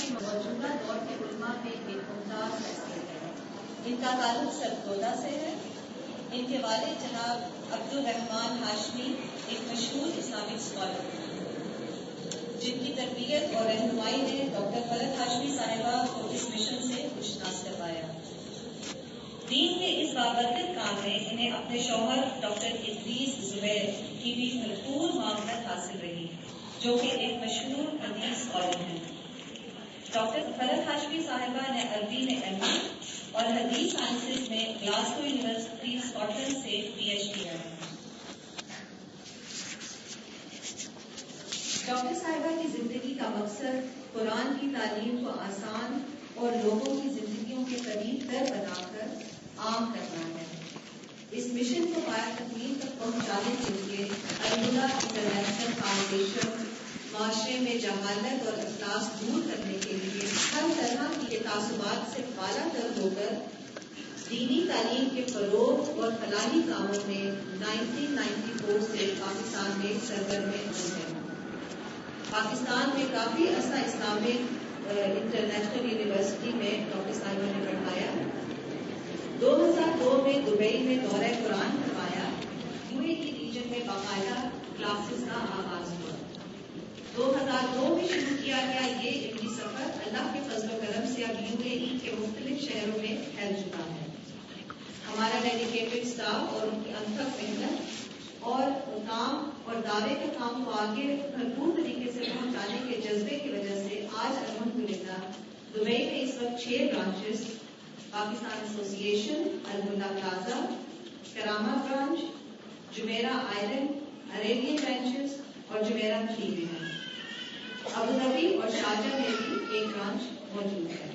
کی موجودہ دور کے علماء میں ایک ممتاز حیثیت ہے. ان کا تعلق سرگودا سے ہے. ان کے والد جناب عبدالرحمان ہاشمی ایک مشہور اسلامک اسکالر ہیں، جن کی تربیت اور رہنمائی نے ڈاکٹر فرحت ہاشمی صاحبہ کو اس مشن سے خوشناس کروایا. دین کے اس بابرکت کام میں انہیں اپنے شوہر ڈاکٹر ادریس زبیر کی بھی بھرپور معاونت حاصل رہی، جو کہ ایک مشہور حدیث اسکالر ہیں. ڈاکٹر فرحت ہاشمی صاحبہ نے عربی میں ایم اے اور حدیث سائنسز میں گلاسگو یونیورسٹی اسکاٹ لینڈ سے پی ایچ ڈی ہے. ڈاکٹر صاحبہ کی زندگی کا مقصد قرآن کی تعلیم کو آسان اور لوگوں کی زندگیوں کے قریب تر بنا کر عام کرنا ہے. اس مشن کو پایہ تکمیل تک پہنچانے کے لیے الملا انٹرنیشنل فاؤنڈیشن معاشرے میں جہالت اور افلاس دور کرنے کے لیے ہر طرح کے تعصبات سے بالا تر ہو کر دینی تعلیم کے فروغ اور فلاحی کاموں میں 1994 سے پاکستان میں سرگرم ہے. پاکستان میں کافی عرصہ اسلامک انٹرنیشنل یونیورسٹی میں ڈاکٹر صاحبہ نے پڑھایا. 2002 میں دبئی میں دورہ قرآن کروایا. UAE کی ریجن میں باقاعدہ کلاسز کا آغاز ہوا. 2002 میں شروع کیا گیا یہ علمی سفر اللہ کے فضل و کرم سے اب UAE کے مختلف شہروں میں پھیل چکا ہے. ہمارا ڈیڈیکیٹڈ اسٹاف اور ان کی انتھک محنت اور کام اور دعوے کے کام کو آگے بھرپور طریقے سے پہنچانے کے جذبے کی وجہ سے آج الحمدللہ دبئی میں اس وقت 6 برانچز پاکستان ایسوسی ایشن، الملا plaza, کرامہ branch, جمیرہ island, Arabian branches اور جمیرہ 3 میں ہیں. ابوظہبی اور شارجہ میں بھی ایک برانچ موجود ہے.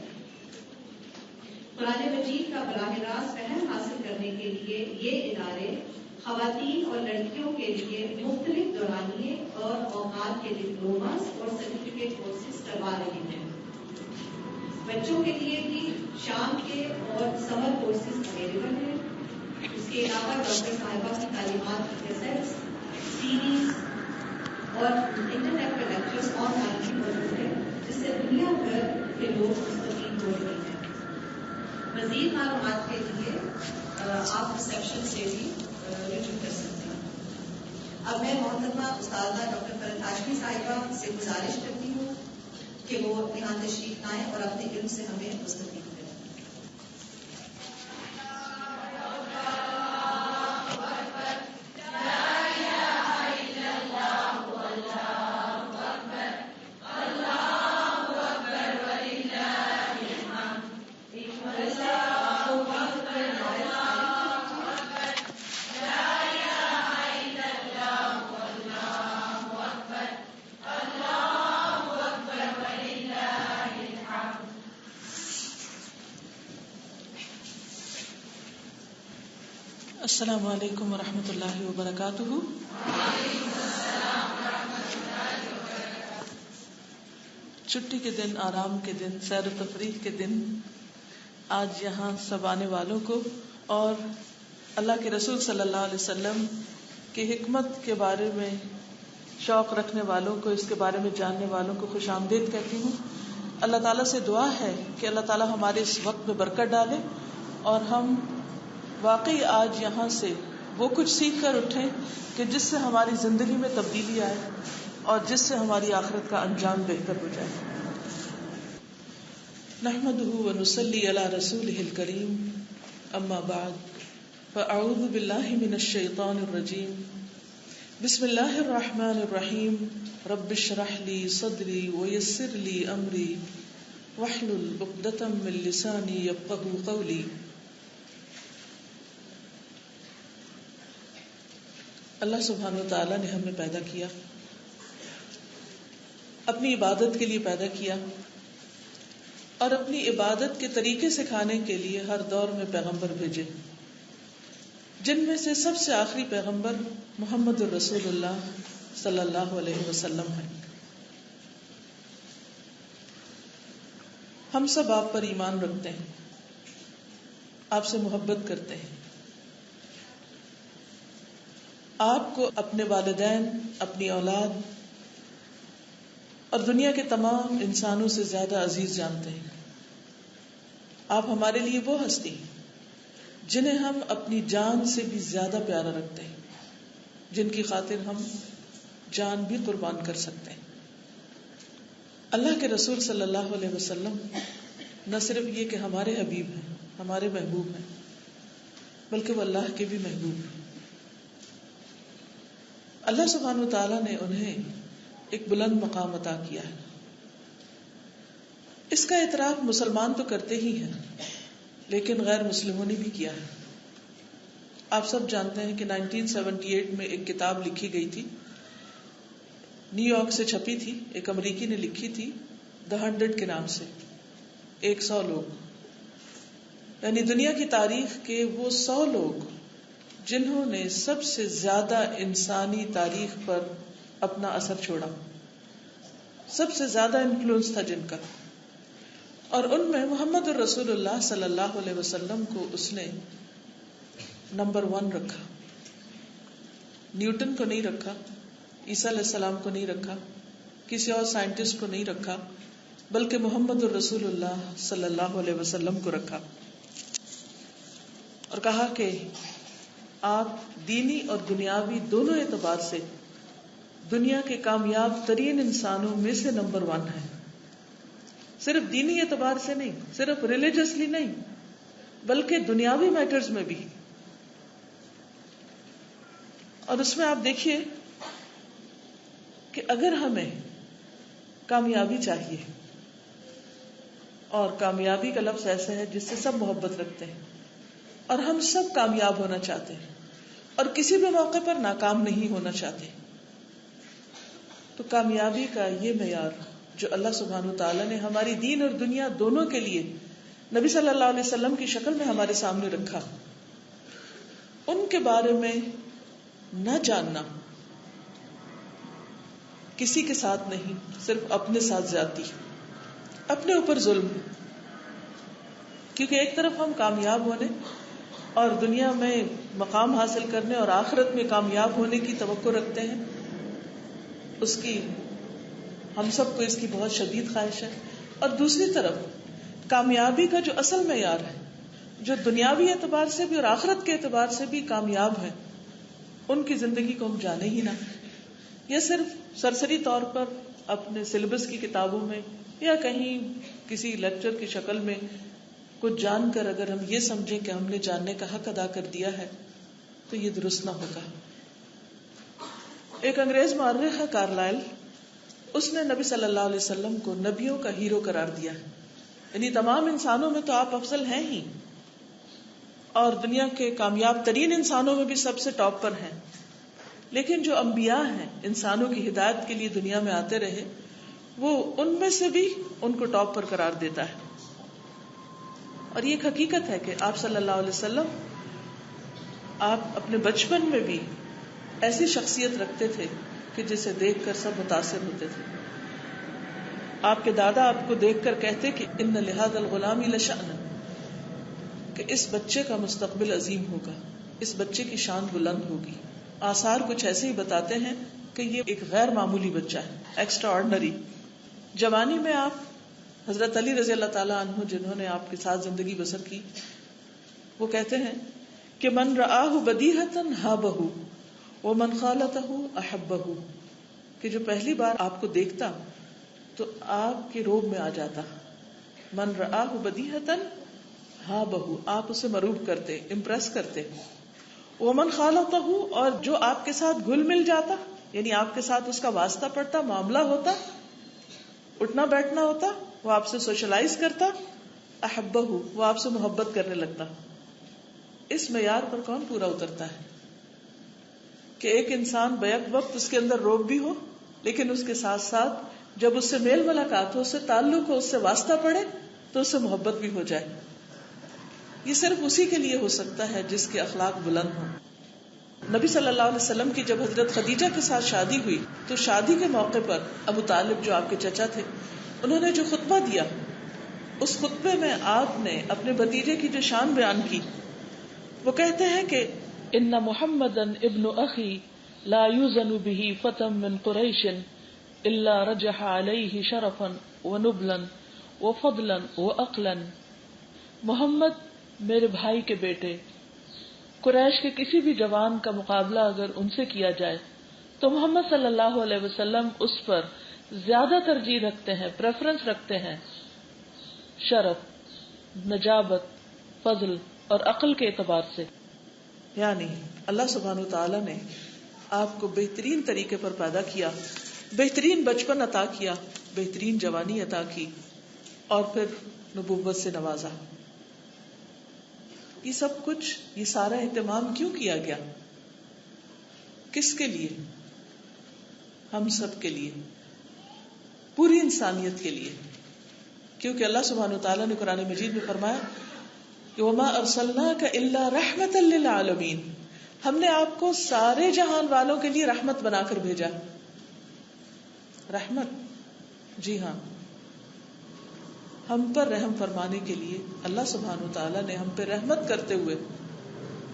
قرآن مجید کا براہ راست فہم حاصل کرنے کے لیے یہ ادارے خواتین اور لڑکیوں کے لیے مختلف دورانیے اور اوقات کے ڈپلوماز اور سرٹیفکیٹ کورسز کروا رہے ہیں. بچوں کے لیے بھی شام کے اور سمر کورسز اویلیبل ہیں. اس کے علاوہ ڈاکٹر صاحبہ کی تعلیمات کی کیسٹس، سیریز اور internet per lectures on line بھی موجود ہیں، جس سے دنیا بھر کے لوگ مستفید ہو رہے ہیں. مزید معلومات کے لیے آپ ریسیپشن سے بھی رجوع کر سکتے ہیں. اب میں محترمہ استاذہ ڈاکٹر فرحت ہاشمی صاحبہ سے گزارش کرتی ہوں کہ وہ یہاں تشریف لائیں اور اپنے علم سے ہمیں مستفید کریں. السلام علیکم ورحمۃ اللہ وبرکاتہ. چھٹی کے دن، آرام کے دن، سیر و تفریح کے دن، آج یہاں سب آنے والوں کو اور اللہ کے رسول صلی اللہ علیہ وسلم کی حکمت کے بارے میں شوق رکھنے والوں کو، اس کے بارے میں جاننے والوں کو خوش آمدید کہتی ہوں. اللہ تعالیٰ سے دعا ہے کہ اللہ تعالیٰ ہمارے اس وقت میں برکت ڈالے اور ہم واقعی آج یہاں سے وہ کچھ سیکھ کر اٹھیں کہ جس سے ہماری زندگی میں تبدیلی آئے اور جس سے ہماری آخرت کا انجام بہتر ہو جائے. نحمده ونصلی علی رسولہ الکریم، اما بعد فاعوذ باللہ من الشیطان الرجیم. بسم اللہ الرحمن الرحیم. رب اشرح لی صدری ویسر لی امری واحلل عقدۃ من لسانی یفقہوا قولی. اللہ سبحانہ وتعالی نے ہمیں پیدا کیا، اپنی عبادت کے لیے پیدا کیا اور اپنی عبادت کے طریقے سکھانے کے لیے ہر دور میں پیغمبر بھیجے، جن میں سے سب سے آخری پیغمبر محمد الرسول اللہ صلی اللہ علیہ وسلم ہیں. ہم سب آپ پر ایمان رکھتے ہیں، آپ سے محبت کرتے ہیں. آپ کو اپنے والدین، اپنی اولاد اور دنیا کے تمام انسانوں سے زیادہ عزیز جانتے ہیں. آپ ہمارے لیے وہ ہستی جنہیں ہم اپنی جان سے بھی زیادہ پیارا رکھتے ہیں, جن کی خاطر ہم جان بھی قربان کر سکتے ہیں. اللہ کے رسول صلی اللہ علیہ وسلم نہ صرف یہ کہ ہمارے حبیب ہیں, ہمارے محبوب ہیں, بلکہ وہ اللہ کے بھی محبوب ہیں. اللہ سبحانہ و تعالیٰ نے انہیں ایک بلند مقام عطا کیا ہے. اس کا اعتراف مسلمان تو کرتے ہی ہیں, لیکن غیر مسلموں نے بھی کیا ہے. آپ سب جانتے ہیں کہ 1978 میں ایک کتاب لکھی گئی تھی, نیو یارک سے چھپی تھی, ایک امریکی نے لکھی تھی, The 100 کے نام سے. 100 لوگ, یعنی دنیا کی تاریخ کے وہ 100 لوگ جنہوں نے سب سے زیادہ انسانی تاریخ پر اپنا اثر چھوڑا, سب سے زیادہ انفلوئنس تھا جن کا. اور ان میں محمد الرسول اللہ صلی اللہ علیہ وسلم کو اس نے نمبر 1 رکھا. نیوٹن کو نہیں رکھا, عیسیٰ علیہ السلام کو نہیں رکھا, کسی اور سائنٹسٹ کو نہیں رکھا, بلکہ محمد الرسول اللہ صلی اللہ علیہ وسلم کو رکھا, اور کہا کہ آپ دینی اور دنیاوی دونوں اعتبار سے دنیا کے کامیاب ترین انسانوں میں سے نمبر 1 ہیں. صرف دینی اعتبار سے نہیں, صرف ریلیجسلی نہیں, بلکہ دنیاوی میٹرز میں بھی. اور اس میں آپ دیکھیے کہ اگر ہمیں کامیابی چاہیے, اور کامیابی کا لفظ ایسا ہے جس سے سب محبت رکھتے ہیں, اور ہم سب کامیاب ہونا چاہتے ہیں, اور کسی بھی موقع پر ناکام نہیں ہونا چاہتے, تو کامیابی کا یہ معیار جو اللہ سبحانہ وتعالی نے ہماری دین اور دنیا دونوں کے لیے نبی صلی اللہ علیہ وسلم کی شکل میں ہمارے سامنے رکھا, ان کے بارے میں نہ جاننا کسی کے ساتھ نہیں, صرف اپنے ساتھ زیادتی, اپنے اوپر ظلم. کیونکہ ایک طرف ہم کامیاب ہونے اور دنیا میں مقام حاصل کرنے اور آخرت میں کامیاب ہونے کی توقع رکھتے ہیں, اس کی ہم سب کو اس کی بہت شدید خواہش ہے, اور دوسری طرف کامیابی کا جو اصل معیار ہے, جو دنیاوی اعتبار سے بھی اور آخرت کے اعتبار سے بھی کامیاب ہے, ان کی زندگی کو ہم جانے ہی نہ, یا صرف سرسری طور پر اپنے سلیبس کی کتابوں میں یا کہیں کسی لیکچر کی شکل میں کچھ جان کر اگر ہم یہ سمجھیں کہ ہم نے جاننے کا حق ادا کر دیا ہے, تو یہ درست نہ ہوگا. ایک انگریز مورخ ہے کارلائل, اس نے نبی صلی اللہ علیہ وسلم کو نبیوں کا ہیرو قرار دیا ہے. یعنی تمام انسانوں میں تو آپ افضل ہیں ہی, اور دنیا کے کامیاب ترین انسانوں میں بھی سب سے ٹاپ پر ہیں, لیکن جو انبیاء ہیں, انسانوں کی ہدایت کے لیے دنیا میں آتے رہے, وہ ان میں سے بھی ان کو ٹاپ پر قرار دیتا ہے. اور یہ ایک حقیقت ہے کہ آپ صلی اللہ علیہ وسلم آپ اپنے بچپن میں بھی ایسی شخصیت رکھتے تھے کہ جسے دیکھ کر سب متاثر ہوتے تھے. آپ کے دادا آپ کو دیکھ کر کہتے کہ ان لہذا الغلام لشأن, کہ اس بچے کا مستقبل عظیم ہوگا, اس بچے کی شان بلند ہوگی. آثار کچھ ایسے ہی بتاتے ہیں کہ یہ ایک غیر معمولی بچہ ہے, ایکسٹرا آرڈنری. جوانی میں آپ حضرت علی رضی اللہ تعالیٰ عنہ, جنہوں نے آپ کے ساتھ زندگی بسر کی, وہ کہتے ہیں کہ من رآہ بدیہۃ ہابہ ومن خالطہ احبہ, کہ جو پہلی بار آپ کو دیکھتا تو آپ کے روب میں آ جاتا. من رآہ بدیہۃ ہابہ, آپ اسے مروب کرتے, امپریس کرتے. ومن خالطہ, اور جو آپ کے ساتھ گھل مل جاتا, یعنی آپ کے ساتھ اس کا واسطہ پڑتا, معاملہ ہوتا, اٹھنا بیٹھنا ہوتا, وہ آپ سے سوشلائز کرتا, احبہ, وہ آپ سے محبت کرنے لگتا. اس معیار پر کون پورا اترتا ہے کہ ایک انسان بیک وقت اس کے اندر روب بھی ہو, لیکن اس کے ساتھ ساتھ جب اس سے میل ملاقات ہو, اس سے تعلق ہو, اس سے واسطہ پڑے, تو اس سے محبت بھی ہو جائے. یہ صرف اسی کے لیے ہو سکتا ہے جس کے اخلاق بلند ہوں. نبی صلی اللہ علیہ وسلم کی جب حضرت خدیجہ کے ساتھ شادی ہوئی, تو شادی کے موقع پر ابو طالب جو آپ کے چچا تھے, انہوں نے جو خطبہ دیا, اس خطبے میں آپ نے اپنے بھتیجے کی جو شان بیان کی, وہ کہتے ہیں کہ ان محمدن ابن اخی لا یوزن به فتى من قریش الا رجح علیہ شرفا ونبلا وفضلا وعقلا. محمد میرے بھائی کے بیٹے قریش کے کسی بھی جوان کا مقابلہ اگر ان سے کیا جائے تو محمد صلی اللہ علیہ وسلم اس پر زیادہ ترجیح رکھتے ہیں، پریفرنس رکھتے ہیں، شرف، نجابت، فضل اور عقل کے اعتبار سے. یعنی اللہ سبحانہ وتعالی نے آپ کو بہترین طریقے پر پیدا کیا، بہترین بچپن عطا کیا، بہترین جوانی عطا کی اور پھر نبوت سے نوازا. یہ سب کچھ، یہ سارا اہتمام کیوں کیا گیا؟ کس کے لیے؟ ہم سب کے لیے، پوری انسانیت کے لیے. کیونکہ اللہ سبحانہ وتعالیٰ نے قرآن مجید میں فرمایا کہ وَمَا أَرْسَلْنَاكَ إِلَّا رَحْمَةً لِّلْعَالَمِينَ، ہم نے آپ کو سارے جہان والوں کے لیے رحمت بنا کر بھیجا. رحمت، جی ہاں، ہم پر رحم فرمانے کے لیے اللہ سبحانہ وتعالیٰ نے ہم پہ رحمت کرتے ہوئے،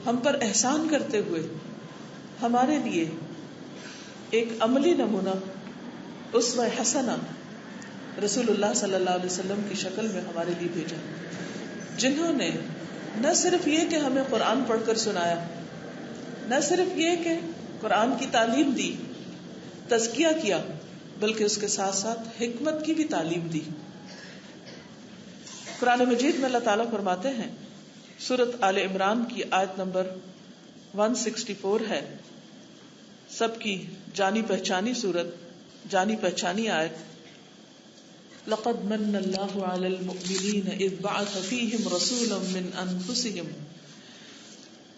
ہم پر احسان کرتے ہوئے ہمارے لیے ایک عملی نمونہ، اسوہ حسنہ رسول اللہ صلی اللہ علیہ وسلم کی شکل میں ہمارے لیے بھیجا، جنہوں نے نہ صرف یہ کہ ہمیں قرآن پڑھ کر سنایا، نہ صرف یہ کہ قرآن کی تعلیم دی، تزکیہ کیا، بلکہ اس کے ساتھ ساتھ حکمت کی بھی تعلیم دی. قرآن مجید میں اللہ تعالیٰ فرماتے ہیں، سورۃ آل عمران کی آیت نمبر 164 ہے، سب کی جانی پہچانی سورت، جانی پہچانی آیت، لقد من اللہ علی المؤمنین اذ بعث فیہم رسولا من انفسہم.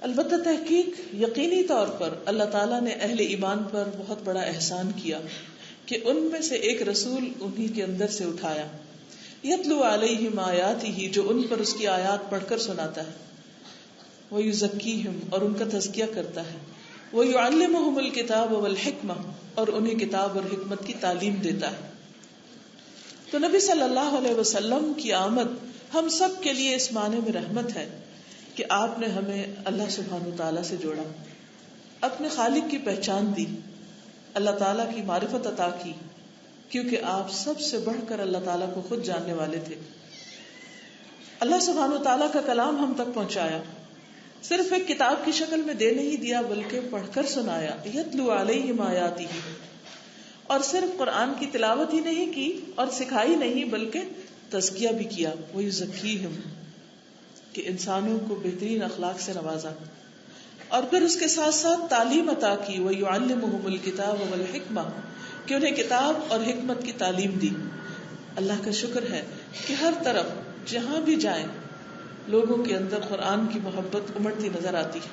البتہ تحقیق، یقینی طور پر اللہ تعالیٰ نے اہل ایمان پر بہت بڑا احسان کیا کہ ان میں سے ایک رسول انہی کے اندر سے اٹھایا، یتلو علیہم آیاتہ، جو ان پر اس کی آیات پڑھ کر سناتا ہے، ویزکیہم، اور ان کا تزکیہ کرتا ہے، ویعلمہم الکتاب والحکمہ، اور انہیں کتاب اور حکمت کی تعلیم دیتا ہے. تو نبی صلی اللہ علیہ وسلم کی آمد ہم سب کے لیے اس معنی میں رحمت ہے کہ آپ نے ہمیں اللہ سبحانہ وتعالیٰ سے جوڑا، اپنے خالق کی پہچان دی، اللہ تعالیٰ کی معرفت عطا کی، کیونکہ آپ سب سے بڑھ کر اللہ تعالیٰ کو خود جاننے والے تھے. اللہ سبحانہ وتعالیٰ کا کلام ہم تک پہنچایا، صرف ایک کتاب کی شکل میں دے نہیں دیا بلکہ پڑھ کر سنایا، یتلو علیہم آیاتہ، اور صرف قرآن کی تلاوت ہی نہیں کی اور سکھائی نہیں بلکہ تزکیہ بھی کیا، ویزکیہم، کہ انسانوں کو بہترین اخلاق سے نوازا، اور پھر اس کے ساتھ ساتھ تعلیم عطا کی، ویعلمہم الکتاب والحکمہ، کہ انہیں کتاب اور حکمت کی تعلیم دی. اللہ کا شکر ہے کہ ہر طرف جہاں بھی جائیں لوگوں کے اندر قرآن کی محبت امڑتی نظر آتی ہے.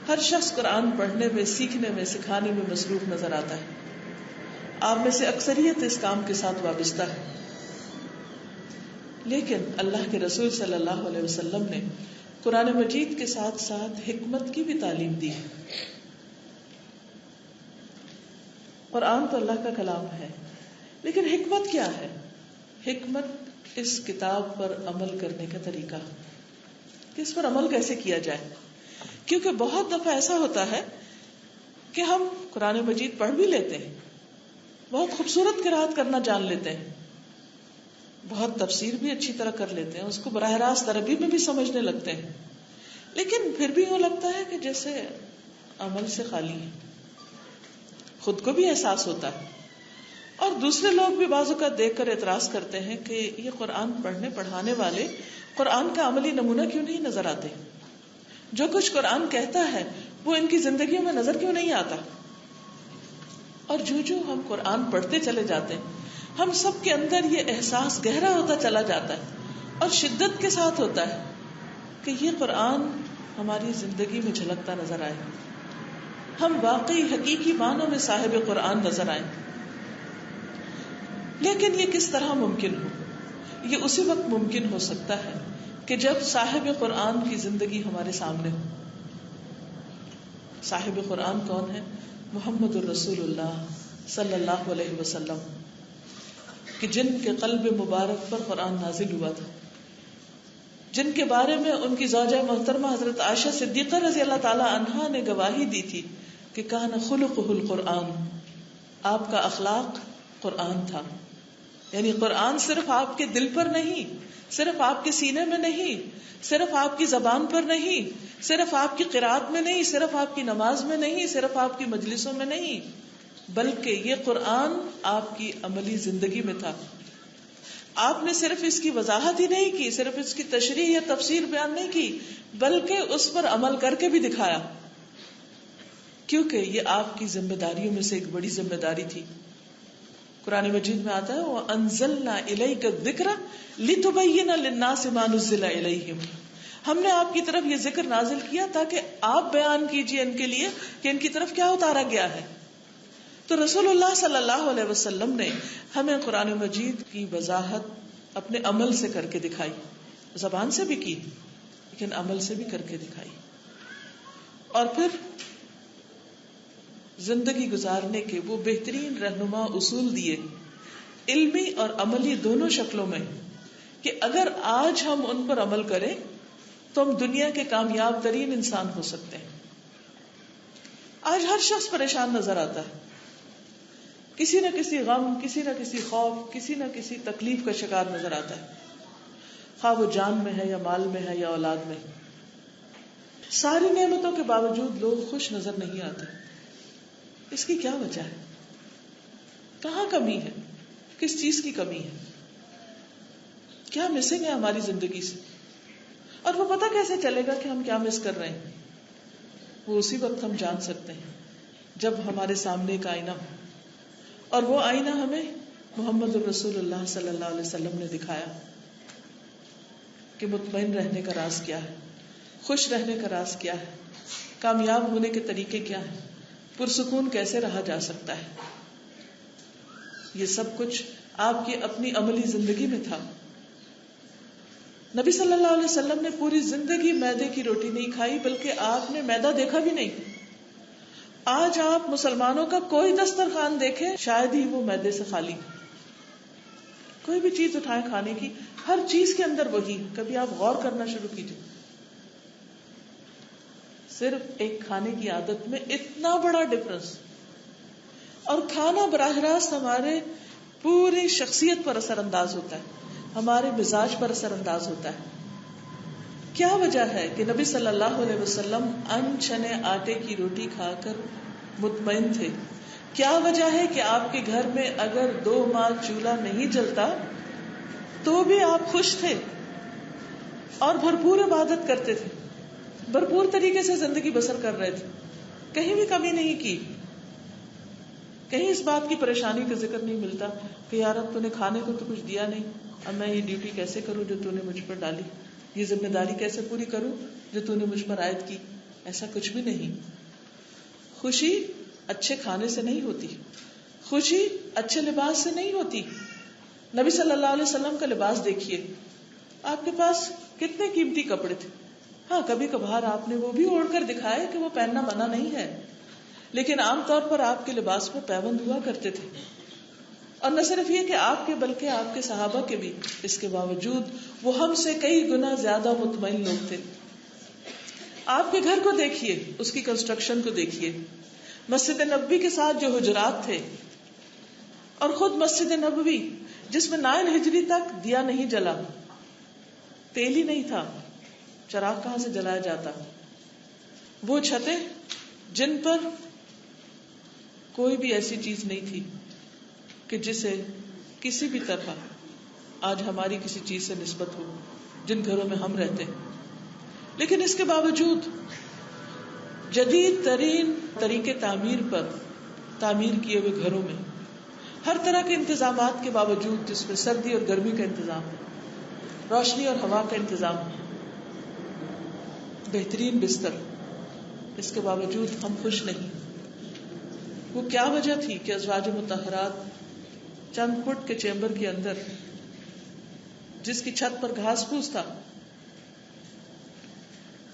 ہر شخص قرآن پڑھنے میں، سیکھنے میں، سکھانے میں مصروف نظر آتا ہے. آپ میں سے اکثریت اس کام کے ساتھ وابستہ ہے. لیکن اللہ کے رسول صلی اللہ علیہ وسلم نے قرآن مجید کے ساتھ ساتھ حکمت کی بھی تعلیم دی ہے. قرآن تو اللہ کا کلام ہے، لیکن حکمت کیا ہے؟ حکمت اس کتاب پر عمل کرنے کا طریقہ، کہ اس پر عمل کیسے کیا جائے. کیونکہ بہت دفعہ ایسا ہوتا ہے کہ ہم قرآن مجید پڑھ بھی لیتے ہیں، بہت خوبصورت قرات کرنا جان لیتے ہیں، بہت تفسیر بھی اچھی طرح کر لیتے ہیں، اس کو براہ راست عربی میں بھی سمجھنے لگتے ہیں، لیکن پھر بھی یوں لگتا ہے کہ جیسے عمل سے خالی ہے. خود کو بھی احساس ہوتا ہے اور دوسرے لوگ بھی بعض اوقات دیکھ کر اعتراض کرتے ہیں کہ یہ قرآن پڑھنے پڑھانے والے قرآن کا عملی نمونہ کیوں نہیں نظر آتے، جو کچھ قرآن کہتا ہے وہ ان کی زندگیوں میں نظر کیوں نہیں آتا. اور جو ہم قرآن پڑھتے چلے جاتے ہیں ہم سب کے اندر یہ احساس گہرا ہوتا چلا جاتا ہے اور شدت کے ساتھ ہوتا ہے کہ یہ قرآن ہماری زندگی میں جھلکتا نظر آئے، ہم واقعی حقیقی معنوں میں صاحب قرآن نظر آئیں. لیکن یہ کس طرح ممکن ہو؟ یہ اسی وقت ممکن ہو سکتا ہے کہ جب صاحب قرآن کی زندگی ہمارے سامنے ہو. صاحب قرآن کون ہے؟ محمد الرسول اللہ صلی اللہ علیہ وسلم، کہ جن کے قلب مبارک پر قرآن نازل ہوا تھا، جن کے بارے میں ان کی زوجہ محترمہ حضرت عائشہ صدیقہ رضی اللہ تعالی عنہا نے گواہی دی تھی کہ کان خلقہ القرآن، آپ کا اخلاق قرآن تھا. یعنی قرآن صرف آپ کے دل پر نہیں، صرف آپ کے سینے میں نہیں، صرف آپ کی زبان پر نہیں، صرف آپ کی قرات میں نہیں، صرف آپ کی نماز میں نہیں، صرف آپ کی مجلسوں میں نہیں، بلکہ یہ قرآن آپ کی عملی زندگی میں تھا. آپ نے صرف اس کی وضاحت ہی نہیں کی، صرف اس کی تشریح یا تفسیر بیان نہیں کی، بلکہ اس پر عمل کر کے بھی دکھایا، کیونکہ یہ آپ کی ذمہ داریوں میں سے ایک بڑی ذمہ داری تھی. قرآن مجید میں آتا ہے وَأَنزَلْنَا إِلَيْكَ الذِّكْرَ لِتُبَيِّنَ لِلنَّاسِ مَا نُزِّلَ إِلَيْهِمْ. ہم نے آپ کی طرف یہ ذکر نازل کیا تاکہ آپ بیان کیجئے ان کے لیے کہ ان کی طرف کیا اتارا گیا ہے. تو رسول اللہ صلی اللہ علیہ وسلم نے ہمیں قرآن مجید کی وضاحت اپنے عمل سے کر کے دکھائی، زبان سے بھی کی لیکن عمل سے بھی کر کے دکھائی. اور پھر زندگی گزارنے کے وہ بہترین رہنما اصول دیے، علمی اور عملی دونوں شکلوں میں، کہ اگر آج ہم ان پر عمل کریں تو ہم دنیا کے کامیاب ترین انسان ہو سکتے ہیں. آج ہر شخص پریشان نظر آتا ہے، کسی نہ کسی غم، کسی نہ کسی خوف، کسی نہ کسی تکلیف کا شکار نظر آتا ہے، خواہ وہ جان میں ہے یا مال میں ہے یا اولاد میں. ساری نعمتوں کے باوجود لوگ خوش نظر نہیں آتے. اس کی کیا وجہ ہے؟ کہاں کمی ہے؟ کس چیز کی کمی ہے؟ کیا مسنگ ہے ہماری زندگی سے؟ اور وہ پتہ کیسے چلے گا کہ ہم کیا مس کر رہے ہیں؟ وہ اسی وقت ہم جان سکتے ہیں جب ہمارے سامنے ایک آئینہ ہو، اور وہ آئینہ ہمیں محمد الرسول اللہ صلی اللہ علیہ وسلم نے دکھایا کہ مطمئن رہنے کا راز کیا ہے، خوش رہنے کا راز کیا ہے، کامیاب ہونے کے طریقے کیا ہیں، پرسکون کیسے رہا جا سکتا ہے. یہ سب کچھ آپ کی اپنی عملی زندگی میں تھا. نبی صلی اللہ علیہ وسلم نے پوری زندگی میدے کی روٹی نہیں کھائی، بلکہ آپ نے میدا دیکھا بھی نہیں. آج آپ مسلمانوں کا کوئی دسترخوان دیکھیں شاید ہی وہ میدے سے خالی. کوئی بھی چیز اٹھائیں کھانے کی، ہر چیز کے اندر وہی. کبھی آپ غور کرنا شروع کیجئے، صرف ایک کھانے کی عادت میں اتنا بڑا ڈفرنس. اور کھانا براہ راست ہمارے پوری شخصیت پر اثر انداز ہوتا ہے، ہمارے مزاج پر اثر انداز ہوتا ہے. کیا وجہ ہے کہ نبی صلی اللہ علیہ وسلم ان چنے آٹے کی روٹی کھا کر مطمئن تھے؟ کیا وجہ ہے کہ آپ کے گھر میں اگر 2 ماہ چولہا نہیں جلتا تو بھی آپ خوش تھے اور بھرپور عبادت کرتے تھے، بھرپور طریقے سے زندگی بسر کر رہے تھے، کہیں بھی کمی نہیں کی؟ کہیں اس بات کی پریشانی کا ذکر نہیں ملتا کہ یار اب تو نے کھانے کو تو کچھ دیا نہیں، اب میں یہ ڈیوٹی کیسے کروں جو تو نے مجھ پر ڈالی، یہ ذمہ داری کیسے پوری کروں جو تو نے مجھ پر عائد کی. ایسا کچھ بھی نہیں. خوشی اچھے کھانے سے نہیں ہوتی، خوشی اچھے لباس سے نہیں ہوتی. نبی صلی اللہ علیہ وسلم کا لباس دیکھیے، آپ کے پاس کتنے قیمتی کپڑے تھے. ہاں کبھی کبھار آپ نے وہ بھی اوڑھ کر دکھائے کہ وہ پہننا منع نہیں ہے، لیکن عام طور پر آپ کے لباس میں پیوند ہوا کرتے تھے. اور نہ صرف یہ کہ آپ کے بلکہ آپ کے صحابہ کے بھی. اس کے باوجود وہ ہم سے کئی گنا زیادہ مطمئن لوگ تھے. آپ کے گھر کو دیکھیے، اس کی کنسٹرکشن کو دیکھیے، مسجد نبوی کے ساتھ جو حجرات تھے، اور خود مسجد نبوی جس میں 9 ہجری تک دیا نہیں جلا، تیل ہی نہیں تھا، چراغ کہاں سے جلایا جاتا. وہ چھتیں جن پر کوئی بھی ایسی چیز نہیں تھی کہ جسے کسی بھی طرح آج ہماری کسی چیز سے نسبت ہو، جن گھروں میں ہم رہتے ہیں. لیکن اس کے باوجود جدید ترین طریقے تعمیر پر تعمیر کیے ہوئے گھروں میں ہر طرح کے انتظامات کے باوجود، جس میں سردی اور گرمی کا انتظام ہے، روشنی اور ہوا کا انتظام ہے، بہترین بستر، اس کے باوجود ہم خوش نہیں. وہ کیا وجہ تھی کہ ازواج مطہرات چند فٹ کے چیمبر کے اندر، جس کی چھت پر گھاس پھوس تھا،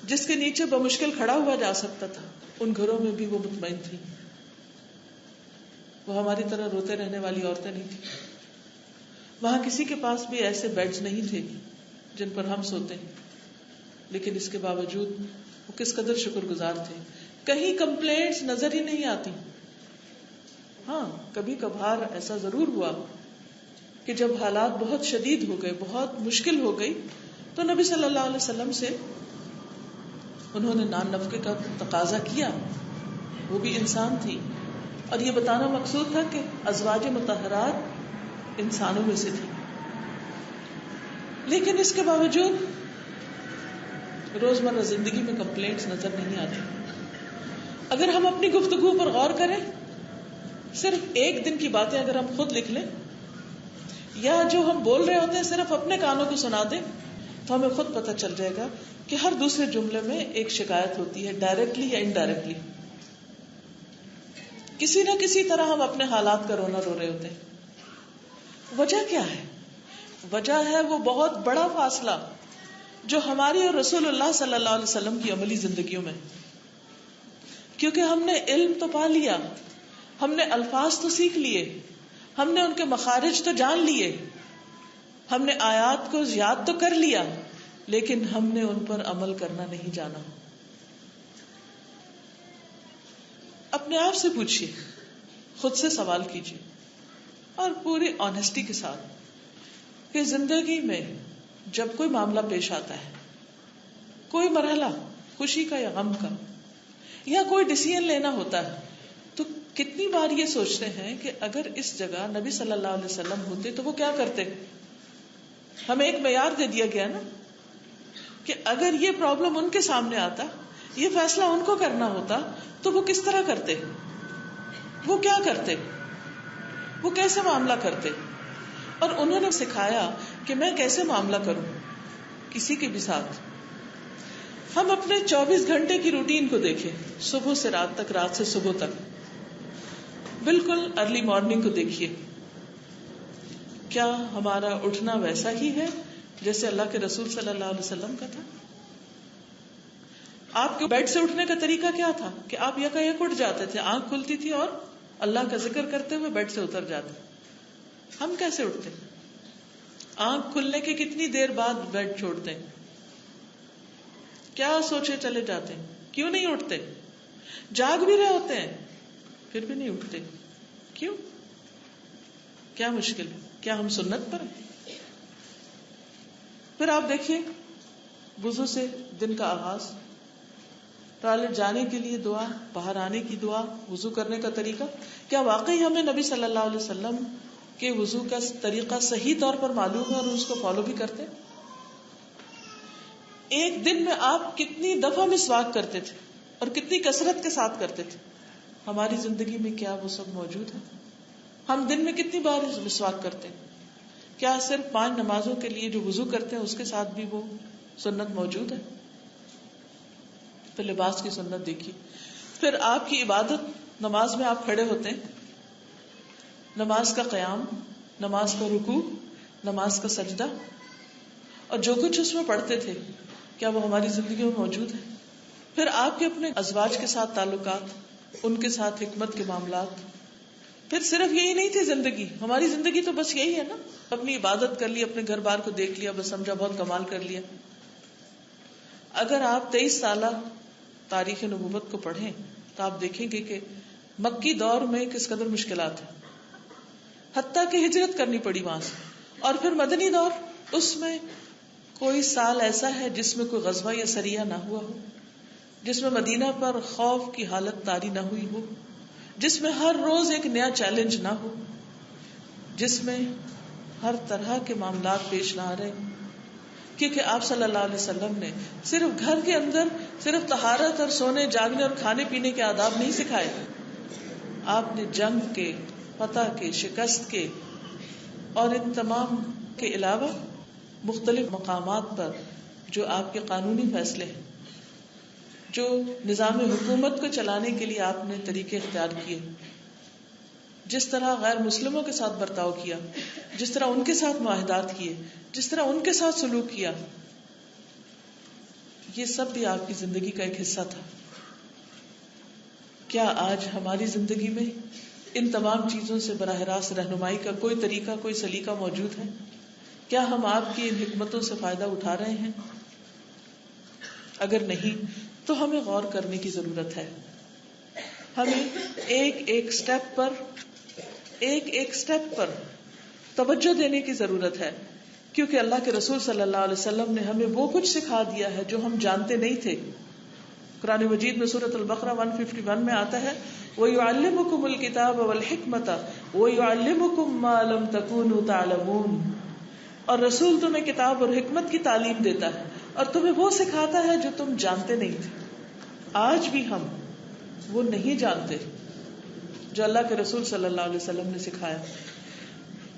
جس کے نیچے بمشکل کھڑا ہوا جا سکتا تھا، ان گھروں میں بھی وہ مطمئن تھی. وہ ہماری طرح روتے رہنے والی عورتیں نہیں تھی. وہاں کسی کے پاس بھی ایسے بیڈز نہیں تھے جن پر ہم سوتے ہیں، لیکن اس کے باوجود وہ کس قدر شکر گزار تھے. کہیں کمپلینٹس نظر ہی نہیں آتی. ہاں کبھی کبھار ایسا ضرور ہوا کہ جب حالات بہت شدید ہو گئے، بہت مشکل ہو گئی، تو نبی صلی اللہ علیہ وسلم سے انہوں نے نان نفقے کا تقاضا کیا. وہ بھی انسان تھی، اور یہ بتانا مقصود تھا کہ ازواج مطہرات انسانوں میں سے تھی. لیکن اس کے باوجود روزمرہ زندگی میں کمپلینٹس نظر نہیں آتی. اگر ہم اپنی گفتگو پر غور کریں، صرف ایک دن کی باتیں اگر ہم خود لکھ لیں، یا جو ہم بول رہے ہوتے ہیں صرف اپنے کانوں کو سنا دیں، تو ہمیں خود پتہ چل جائے گا کہ ہر دوسرے جملے میں ایک شکایت ہوتی ہے، ڈائریکٹلی یا انڈائریکٹلی. کسی نہ کسی طرح ہم اپنے حالات کا رونا رو رہے ہوتے ہیں. وجہ کیا ہے؟ وجہ ہے وہ بہت بڑا فاصلہ جو ہماری اور رسول اللہ صلی اللہ علیہ وسلم کی عملی زندگیوں میں. کیونکہ ہم نے علم تو پا لیا، ہم نے الفاظ تو سیکھ لیے، ہم نے ان کے مخارج تو جان لیے، ہم نے آیات کو یاد تو کر لیا، لیکن ہم نے ان پر عمل کرنا نہیں جانا. اپنے آپ سے پوچھیے، خود سے سوال کیجیے، اور پوری آنےسٹی کے ساتھ کہ زندگی میں جب کوئی معاملہ پیش آتا ہے، کوئی مرحلہ خوشی کا یا غم کا، یا کوئی ڈیسیژن لینا ہوتا ہے، تو کتنی بار یہ سوچتے ہیں کہ اگر اس جگہ نبی صلی اللہ علیہ وسلم ہوتے تو وہ کیا کرتے. ہمیں ایک معیار دے دیا گیا نا کہ اگر یہ پرابلم ان کے سامنے آتا، یہ فیصلہ ان کو کرنا ہوتا، تو وہ کس طرح کرتے، وہ کیا کرتے، وہ کیسے معاملہ کرتے. اور انہوں نے سکھایا کہ میں کیسے معاملہ کروں کسی کے بھی ساتھ. ہم اپنے 24 گھنٹے کی روٹین کو دیکھیں، صبح سے رات تک، رات سے صبح تک. بالکل ارلی مارننگ کو دیکھیے، کیا ہمارا اٹھنا ویسا ہی ہے جیسے اللہ کے رسول صلی اللہ علیہ وسلم کا تھا؟ آپ کے بیڈ سے اٹھنے کا طریقہ کیا تھا کہ آپ یکایک اٹھ جاتے تھے، آنکھ کھلتی تھی اور اللہ کا ذکر کرتے ہوئے بیڈ سے اتر جاتے. ہم کیسے اٹھتے؟ آنکھ کھلنے کے کتنی دیر بعد بیڈ چھوڑتے ہیں؟ کیا سوچے چلے جاتے ہیں؟ کیوں نہیں اٹھتے؟ جاگ بھی رہے ہوتے ہیں پھر بھی نہیں اٹھتے. کیوں؟ کیا مشکل ہے؟ کیا ہم سنت پر ہیں؟ پھر آپ دیکھیے وضو سے دن کا آغاز، ٹوائلٹ جانے کے لیے دعا، باہر آنے کی دعا، وضو کرنے کا طریقہ. کیا واقعی ہمیں نبی صلی اللہ علیہ وسلم کے وضو کا طریقہ صحیح طور پر معلوم ہے اور اس کو فالو بھی کرتے؟ ایک دن میں آپ کتنی دفعہ مسواک کرتے تھے اور کتنی کثرت کے ساتھ کرتے تھے؟ ہماری زندگی میں کیا وہ سب موجود ہے؟ ہم دن میں کتنی بار مسواک کرتے ہیں؟ کیا صرف 5 نمازوں کے لیے جو وضو کرتے ہیں اس کے ساتھ بھی وہ سنت موجود ہے؟ پھر لباس کی سنت دیکھیے. پھر آپ کی عبادت، نماز میں آپ کھڑے ہوتے ہیں، نماز کا قیام، نماز کا رکوع، نماز کا سجدہ، اور جو کچھ اس میں پڑھتے تھے کیا وہ ہماری زندگی میں موجود ہے؟ پھر آپ کے اپنے ازواج کے ساتھ تعلقات، ان کے ساتھ حکمت کے معاملات. پھر صرف یہی نہیں تھی زندگی، ہماری زندگی تو بس یہی ہے نا، اپنی عبادت کر لی، اپنے گھر بار کو دیکھ لیا، بس سمجھا بہت کمال کر لیا. اگر آپ 23 سالہ تاریخ نبوت کو پڑھیں تو آپ دیکھیں گے کہ مکی دور میں کس قدر مشکلات ہیں، حتیٰ کہ ہجرت کرنی پڑی وہاں سے. اور پھر مدنی دور، اس میں کوئی سال ایسا ہے جس میں کوئی غزوہ یا سریہ نہ ہوا ہو، جس میں مدینہ پر خوف کی حالت طاری نہ ہوئی ہو، جس میں ہر روز ایک نیا چیلنج نہ ہو، جس میں ہر طرح کے معاملات پیش نہ آ رہے. کیونکہ آپ صلی اللہ علیہ وسلم نے صرف گھر کے اندر صرف طہارت اور سونے جاگنے اور کھانے پینے کے آداب نہیں سکھائے، آپ نے جنگ کے، فتح کے، شکست کے اور ان تمام کے علاوہ مختلف مقامات پر جو آپ کے قانونی فیصلے ہیں، جو نظام حکومت کو چلانے کے لیے آپ نے طریقے اختیار کیے، جس طرح غیر مسلموں کے ساتھ برتاؤ کیا، جس طرح ان کے ساتھ معاہدات کیے، جس طرح ان کے ساتھ سلوک کیا، یہ سب بھی آپ کی زندگی کا ایک حصہ تھا. کیا آج ہماری زندگی میں ان تمام چیزوں سے براہ راست رہنمائی کا کوئی طریقہ، کوئی سلیقہ موجود ہے؟ کیا ہم آپ کی ان حکمتوں سے فائدہ اٹھا رہے ہیں؟ اگر نہیں تو ہمیں غور کرنے کی ضرورت ہے. ہمیں ایک ایک سٹیپ پر ایک ایک سٹیپ پر توجہ دینے کی ضرورت ہے، کیونکہ اللہ کے رسول صلی اللہ علیہ وسلم نے ہمیں وہ کچھ سکھا دیا ہے جو ہم جانتے نہیں تھے. قرآن مجید میں سورۃ البقرہ 151 میں آتا ہے وَيُعَلِّمُكُمُ الْكِتَابَ وَالْحِكْمَةَ وَيُعَلِّمُكُم مَّا لَمْ تَكُونُوا تَعْلَمُونَ. اور رسول تمہیں کتاب اور حکمت کی تعلیم دیتا ہے اور تمہیں وہ سکھاتا ہے جو تم جانتے نہیں تھے. آج بھی ہم وہ نہیں جانتے جو اللہ کے رسول صلی اللہ علیہ وسلم نے سکھایا.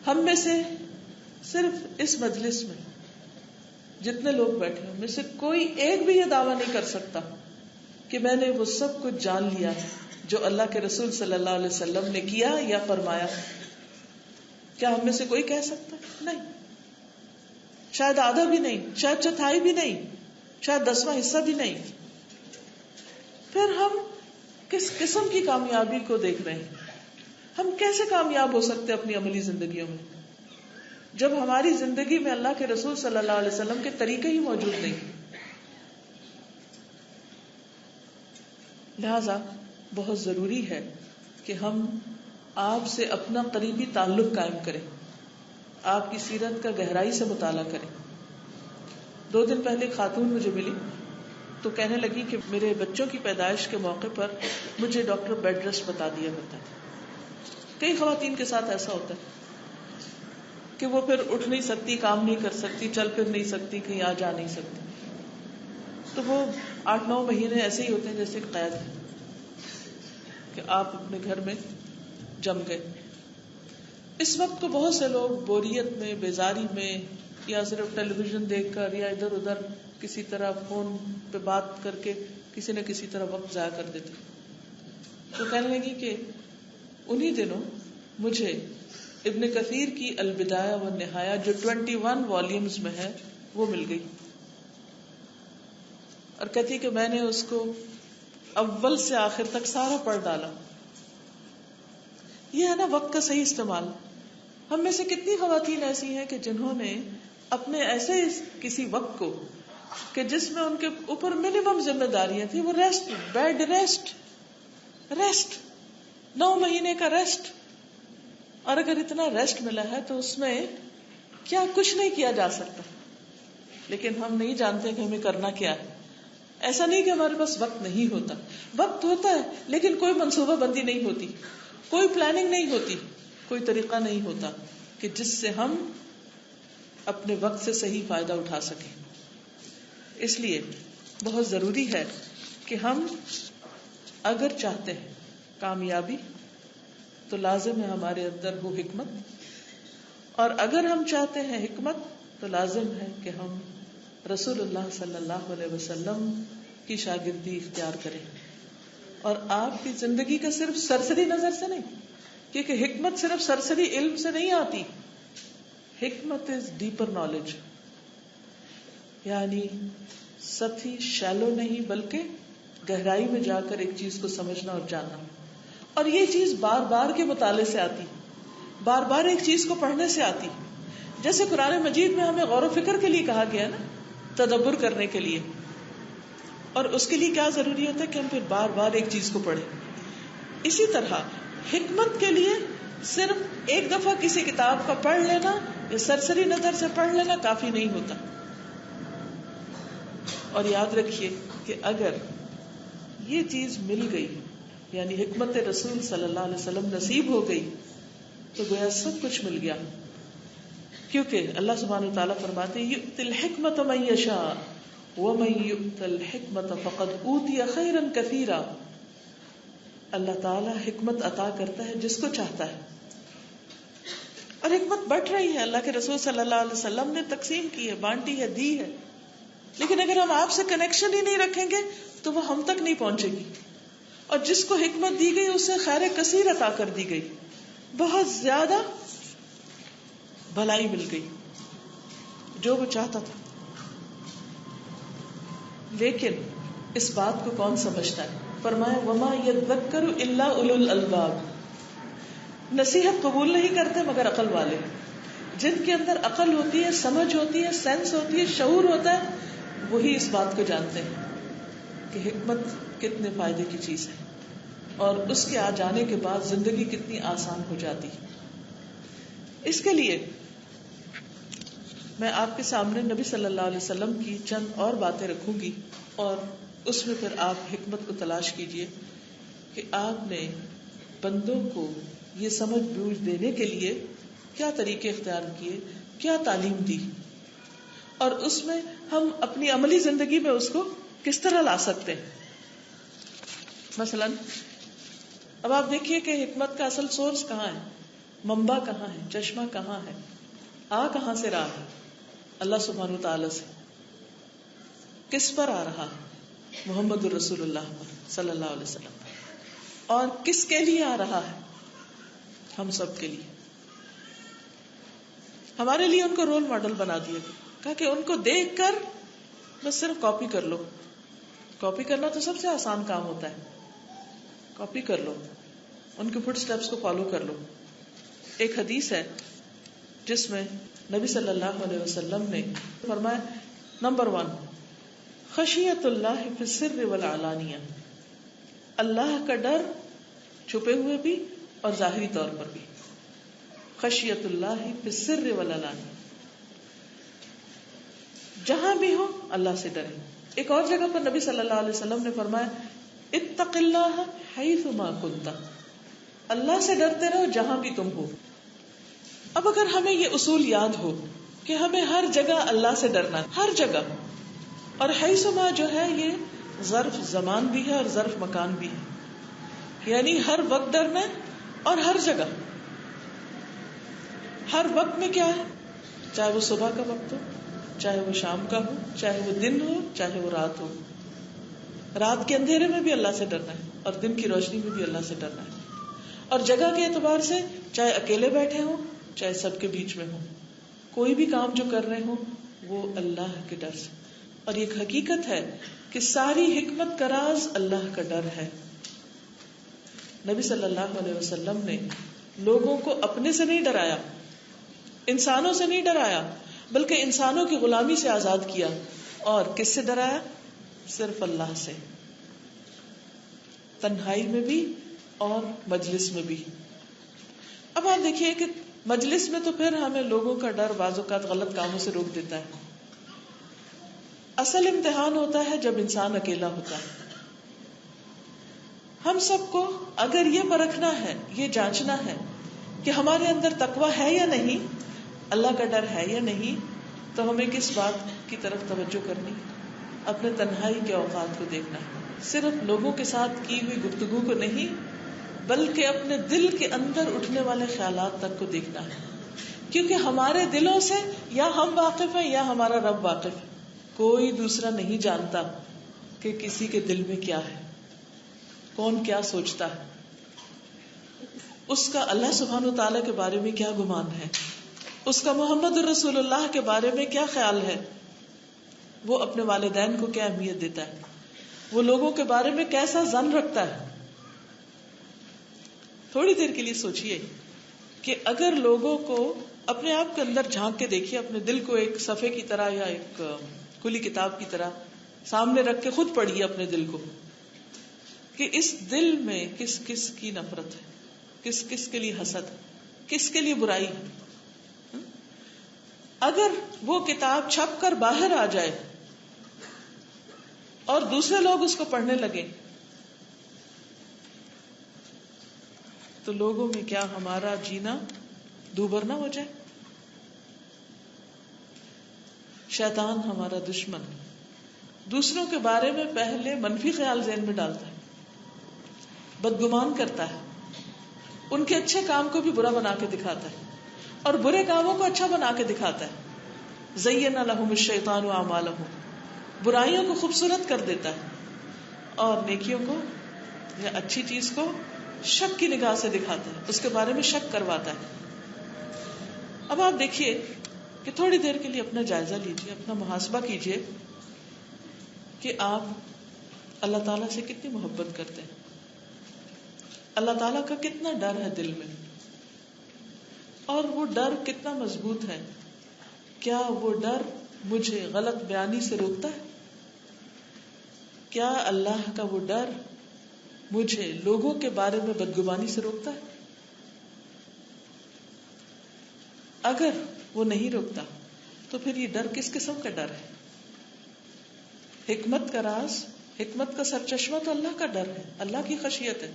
ہم میں سے صرف اس مجلس میں جتنے لوگ بیٹھے ہیں، میں سے کوئی ایک بھی یہ دعویٰ نہیں کر سکتا کہ میں نے وہ سب کچھ جان لیا جو اللہ کے رسول صلی اللہ علیہ وسلم نے کیا یا فرمایا. کیا ہم میں سے کوئی کہہ سکتا؟ نہیں. شاید آدھا بھی نہیں، شاید چوتھائی بھی نہیں، شاید 10واں حصہ بھی نہیں. پھر ہم کس قسم کی کامیابی کو دیکھ رہے ہیں؟ ہم کیسے کامیاب ہو سکتے اپنی عملی زندگیوں میں جب ہماری زندگی میں اللہ کے رسول صلی اللہ علیہ وسلم کے طریقے ہی موجود نہیں؟ لہذا بہت ضروری ہے کہ ہم آپ سے اپنا قریبی تعلق قائم کریں، آپ کی سیرت کا گہرائی سے مطالعہ کریں. 2 دن پہلے خاتون مجھے ملی تو کہنے لگی کہ میرے بچوں کی پیدائش کے موقع پر مجھے ڈاکٹر بیڈ ریسٹ بتا دیا ہوتا ہے. کئی خواتین کے ساتھ ایسا ہوتا ہے کہ وہ پھر اٹھ نہیں سکتی، کام نہیں کر سکتی، چل پھر نہیں سکتی، کہیں آ جا نہیں سکتی. تو وہ 8-9 مہینے ایسے ہی ہوتے ہیں جیسے قید ہے کہ آپ اپنے گھر میں جم گئے. اس وقت کو بہت سے لوگ بوریت میں، بیزاری میں، یا صرف ٹیلی ویژن دیکھ کر یا ادھر ادھر کسی طرح فون پہ بات کر کے کسی نہ کسی طرح وقت ضائع کر دیتے. تو کہنے لگی کہ انہی دنوں مجھے ابن کثیر کی البدایہ والنہایہ جو 21 والیومز میں ہے وہ مل گئی، اور کہتی کہ میں نے اس کو اول سے آخر تک سارا پڑھ ڈالا. یہ ہے نا وقت کا صحیح استعمال. ہم میں سے کتنی خواتین ایسی ہیں کہ جنہوں نے اپنے ایسے کسی وقت کو کہ جس میں ان کے اوپر منیمم ذمہ داریاں تھیں، وہ ریسٹ، بیڈ ریسٹ 9 مہینے کا ریسٹ. اور اگر اتنا ریسٹ ملا ہے تو اس میں کیا کچھ نہیں کیا جا سکتا. لیکن ہم نہیں جانتے کہ ہمیں کرنا کیا ہے. ایسا نہیں کہ ہمارے پاس وقت نہیں ہوتا، وقت ہوتا ہے لیکن کوئی منصوبہ بندی نہیں ہوتی، کوئی پلاننگ نہیں ہوتی، کوئی طریقہ نہیں ہوتا کہ جس سے ہم اپنے وقت سے صحیح فائدہ اٹھا سکیں. اس لیے بہت ضروری ہے کہ ہم اگر چاہتے ہیں کامیابی تو لازم ہے ہمارے اندر ہو حکمت، اور اگر ہم چاہتے ہیں حکمت تو لازم ہے کہ ہم رسول اللہ صلی اللہ علیہ وسلم کی شاگردی اختیار کریں. اور آپ کی زندگی کا صرف سرسری نظر سے نہیں، کیونکہ حکمت صرف سرسری علم سے نہیں آتی. حکمت از ڈیپر نالج، یعنی سطحی شیلو نہیں بلکہ گہرائی میں جا کر ایک چیز کو سمجھنا اور جاننا. اور یہ چیز بار بار کے مطالعے سے آتی، بار بار ایک چیز کو پڑھنے سے آتی. جیسے قرآن مجید میں ہمیں غور و فکر کے لیے کہا گیا نا، تدبر کرنے کے لیے. اور اس کے لیے کیا ضروری ہوتا ہے کہ ہم پھر بار بار ایک چیز کو پڑھیں. اسی طرح حکمت کے لیے صرف ایک دفعہ کسی کتاب کا پڑھ لینا یا سرسری نظر سے پڑھ لینا کافی نہیں ہوتا. اور یاد رکھیے کہ اگر یہ چیز مل گئی، یعنی حکمت رسول صلی اللہ علیہ وسلم نصیب ہو گئی، تو گویا سب کچھ مل گیا. کیونکہ اللہ سبحانہ وتعالیٰ فرماتے ہیں یؤتی الحکمت من یشاء ومن یؤت الحکمت فقد اوتی خیرا کثیرا. اللہ تعالیٰ حکمت عطا کرتا ہے جس کو چاہتا ہے، اور حکمت بٹ رہی ہے. اللہ کے رسول صلی اللہ علیہ وسلم نے تقسیم کی ہے، بانٹی ہے، دی ہے. لیکن اگر ہم آپ سے کنیکشن ہی نہیں رکھیں گے تو وہ ہم تک نہیں پہنچے گی. اور جس کو حکمت دی گئی اسے خیر کثیر عطا کر دی گئی، بہت زیادہ بھلائی مل گئی جو وہ چاہتا تھا. لیکن اس بات کو کون سمجھتا ہے؟ فرمایا وما یذکر الا اولو الالباب. نصیحت قبول نہیں کرتے مگر عقل والے، جن کے اندر عقل ہوتی ہے، سمجھ ہوتی ہے، سینس ہوتی ہے، شعور ہوتا ہے، وہی اس بات کو جانتے ہیں کہ حکمت کتنے فائدے کی چیز ہے اور اس کے آ جانے کے بعد زندگی کتنی آسان ہو جاتی ہے. اس کے لیے میں آپ کے سامنے نبی صلی اللہ علیہ وسلم کی چند اور باتیں رکھوں گی، اور اس میں پھر آپ حکمت کو تلاش کیجئے کہ آپ نے بندوں کو یہ سمجھ بوجھ دینے کے لیے کیا طریقے اختیار کیے، کیا تعلیم دی، اور اس میں ہم اپنی عملی زندگی میں اس کو کس طرح لا سکتے ہیں. مثلا اب آپ دیکھیے کہ حکمت کا اصل سورس کہاں ہے، منبع کہاں ہے، چشمہ کہاں ہے، کہاں سے رہا ہے؟ اللہ سبحانہ تعالی سے. کس پر آ رہا ہے؟ محمد الرسول اللہ صلی اللہ علیہ وسلم. اور کس کے لیے آ رہا ہے؟ ہم سب کے لیے. ہمارے لیے ان کو رول ماڈل بنا دیا گیا، کہا کہ ان کو دیکھ کر بس صرف کاپی کر لو. کاپی کرنا تو سب سے آسان کام ہوتا ہے، کاپی کر لو، ان کے فٹ سٹیپس کو فالو کر لو. ایک حدیث ہے جس میں نبی صلی اللہ علیہ وسلم نے فرمایا، نمبر 1 خشیت اللہ فی السر والعلانیہ، اللہ کا ڈر چھپے ہوئے بھی اور ظاہری طور پر بھی. خشیت اللہ فی السر والعلانیہ، جہاں بھی ہو اللہ سے ڈرے. ایک اور جگہ پر نبی صلی اللہ علیہ وسلم نے فرمایا، اتق اللہ حیث ما کنت، اللہ سے ڈرتے رہو جہاں بھی تم ہو. اب اگر ہمیں یہ اصول یاد ہو کہ ہمیں ہر جگہ اللہ سے ڈرنا ہے، ہر جگہ، اور حیث ما جو ہے یہ ظرف زمان بھی ہے اور ظرف مکان بھی ہے، یعنی ہر وقت ڈرنا ہے اور ہر جگہ. ہر وقت میں کیا ہے؟ چاہے وہ صبح کا وقت ہو، چاہے وہ شام کا ہو، چاہے وہ دن ہو، چاہے وہ رات ہو. رات کے اندھیرے میں بھی اللہ سے ڈرنا ہے اور دن کی روشنی میں بھی اللہ سے ڈرنا ہے. اور جگہ کے اعتبار سے چاہے اکیلے بیٹھے ہوں چاہے سب کے بیچ میں ہوں، کوئی بھی کام جو کر رہے ہوں وہ اللہ کے ڈر سے. اور یہ حقیقت ہے کہ ساری حکمت کا راز اللہ کا ڈر ہے. نبی صلی اللہ علیہ وسلم نے لوگوں کو اپنے سے نہیں ڈرایا، انسانوں سے نہیں ڈرایا، بلکہ انسانوں کی غلامی سے آزاد کیا. اور کس سے ڈرایا؟ صرف اللہ سے، تنہائی میں بھی اور مجلس میں بھی. اب آپ دیکھیے کہ مجلس میں تو پھر ہمیں لوگوں کا ڈر بعض اوقات غلط کاموں سے روک دیتا ہے. اصل امتحان ہوتا ہے جب انسان اکیلا ہوتا ہے. ہم سب کو اگر یہ پرکھنا ہے، یہ جانچنا ہے کہ ہمارے اندر تقویٰ ہے یا نہیں، اللہ کا ڈر ہے یا نہیں، تو ہمیں کس بات کی طرف توجہ کرنی؟ اپنے تنہائی کے اوقات کو دیکھنا ہے. صرف لوگوں کے ساتھ کی ہوئی گفتگو کو نہیں، بلکہ اپنے دل کے اندر اٹھنے والے خیالات تک کو دیکھنا ہے. کیونکہ ہمارے دلوں سے یا ہم واقف ہیں یا ہمارا رب واقف ہے. کوئی دوسرا نہیں جانتا کہ کسی کے دل میں کیا ہے، کون کیا سوچتا ہے، اس کا اللہ سبحانہ وتعالی کے بارے میں کیا گمان ہے، اس کا محمد الرسول اللہ کے بارے میں کیا خیال ہے، وہ اپنے والدین کو کیا اہمیت دیتا ہے، وہ لوگوں کے بارے میں کیسا ظن رکھتا ہے. تھوڑی دیر کے لیے سوچئے کہ اگر لوگوں کو اپنے آپ کے اندر جھانک کے دیکھیے، اپنے دل کو ایک صفحے کی طرح یا ایک کھلی کتاب کی طرح سامنے رکھ کے خود پڑھیے اپنے دل کو کہ اس دل میں کس کس کی نفرت ہے، کس کس کے لیے حسد ہے، کس کے لیے برائی ہے. اگر وہ کتاب چھپ کر باہر آ جائے اور دوسرے لوگ اس کو پڑھنے لگے تو لوگوں میں کیا ہمارا جینا دوبر نہ ہو جائے؟ شیطان ہمارا دشمن دوسروں کے بارے میں پہلے منفی خیال ذہن میں ڈالتا ہے، بدگمان کرتا ہے، ان کے اچھے کام کو بھی برا بنا کے دکھاتا ہے اور برے کاموں کو اچھا بنا کے دکھاتا ہے. زین لہم الشیطان اعمالہم، برائیوں کو خوبصورت کر دیتا ہے اور نیکیوں کو یا اچھی چیز کو شک کی نگاہ سے دکھاتا ہے، اس کے بارے میں شک کرواتا ہے. اب آپ دیکھیے کہ تھوڑی دیر کے لیے اپنا جائزہ لیجیے، اپنا محاسبہ کیجیے کہ آپ اللہ تعالیٰ سے کتنی محبت کرتے ہیں، اللہ تعالیٰ کا کتنا ڈر ہے دل میں، اور وہ ڈر کتنا مضبوط ہے. کیا وہ ڈر مجھے غلط بیانی سے روکتا ہے؟ کیا اللہ کا وہ ڈر مجھے لوگوں کے بارے میں بدگمانی سے روکتا ہے؟ اگر وہ نہیں روکتا تو پھر یہ ڈر کس قسم کا ڈر ہے؟ حکمت کا راز، حکمت کا سرچشمہ تو اللہ کا ڈر ہے، اللہ کی خشیت ہے.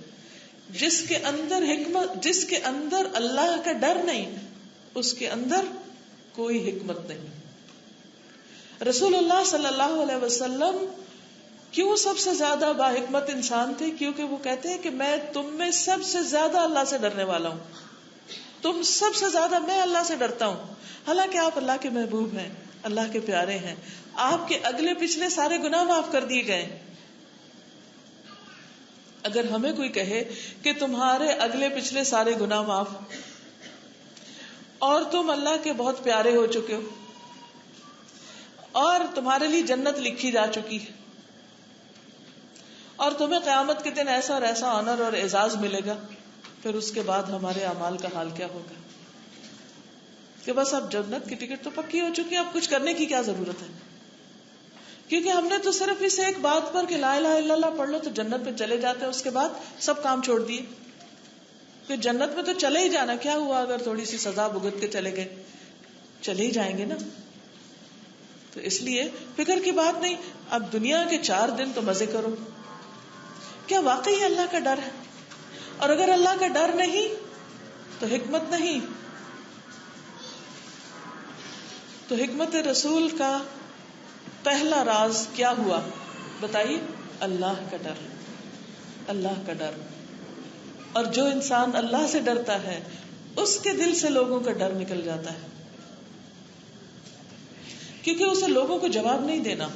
جس کے اندر حکمت، جس کے اندر اللہ کا ڈر نہیں، اس کے اندر کوئی حکمت نہیں. رسول اللہ صلی اللہ علیہ وسلم کیوں سب سے زیادہ باحکمت انسان تھے؟ کیونکہ وہ کہتے ہیں کہ میں تم میں سب سے زیادہ اللہ سے ڈرنے والا ہوں، تم سب سے زیادہ میں اللہ سے ڈرتا ہوں. حالانکہ آپ اللہ کے محبوب ہیں، اللہ کے پیارے ہیں، آپ کے اگلے پچھلے سارے گناہ معاف کر دیے گئے. اگر ہمیں کوئی کہے کہ تمہارے اگلے پچھلے سارے گناہ معاف اور تم اللہ کے بہت پیارے ہو چکے ہو اور تمہارے لیے جنت لکھی جا چکی ہے اور تمہیں قیامت کے دن ایسا اور ایسا آنر اور اعزاز ملے گا، پھر اس کے بعد ہمارے اعمال کا حال کیا ہوگا؟ کہ بس اب جنت کی ٹکٹ تو پکی ہو چکی ہے، اب کچھ کرنے کی کیا ضرورت ہے؟ کیونکہ ہم نے تو صرف اس ایک بات پر کہ لا الہ الا اللہ پڑھ لو تو جنت میں چلے جاتے ہیں، اس کے بعد سب کام چھوڑ دیے. کہ جنت میں تو چلے ہی جانا، کیا ہوا اگر تھوڑی سی سزا بھگت کے چلے گئے؟ چلے ہی جائیں گے نا. تو اس لیے فکر کی بات نہیں، اب دنیا کے 4 دن تو مزے کرو. کیا واقعی اللہ کا ڈر ہے؟ اور اگر اللہ کا ڈر نہیں تو حکمت نہیں. تو حکمت رسول کا پہلا راز کیا ہوا بتائیے؟ اللہ کا ڈر، اللہ کا ڈر. اور جو انسان اللہ سے ڈرتا ہے اس کے دل سے لوگوں کا ڈر نکل جاتا ہے، کیونکہ اسے لوگوں کو جواب نہیں دینا،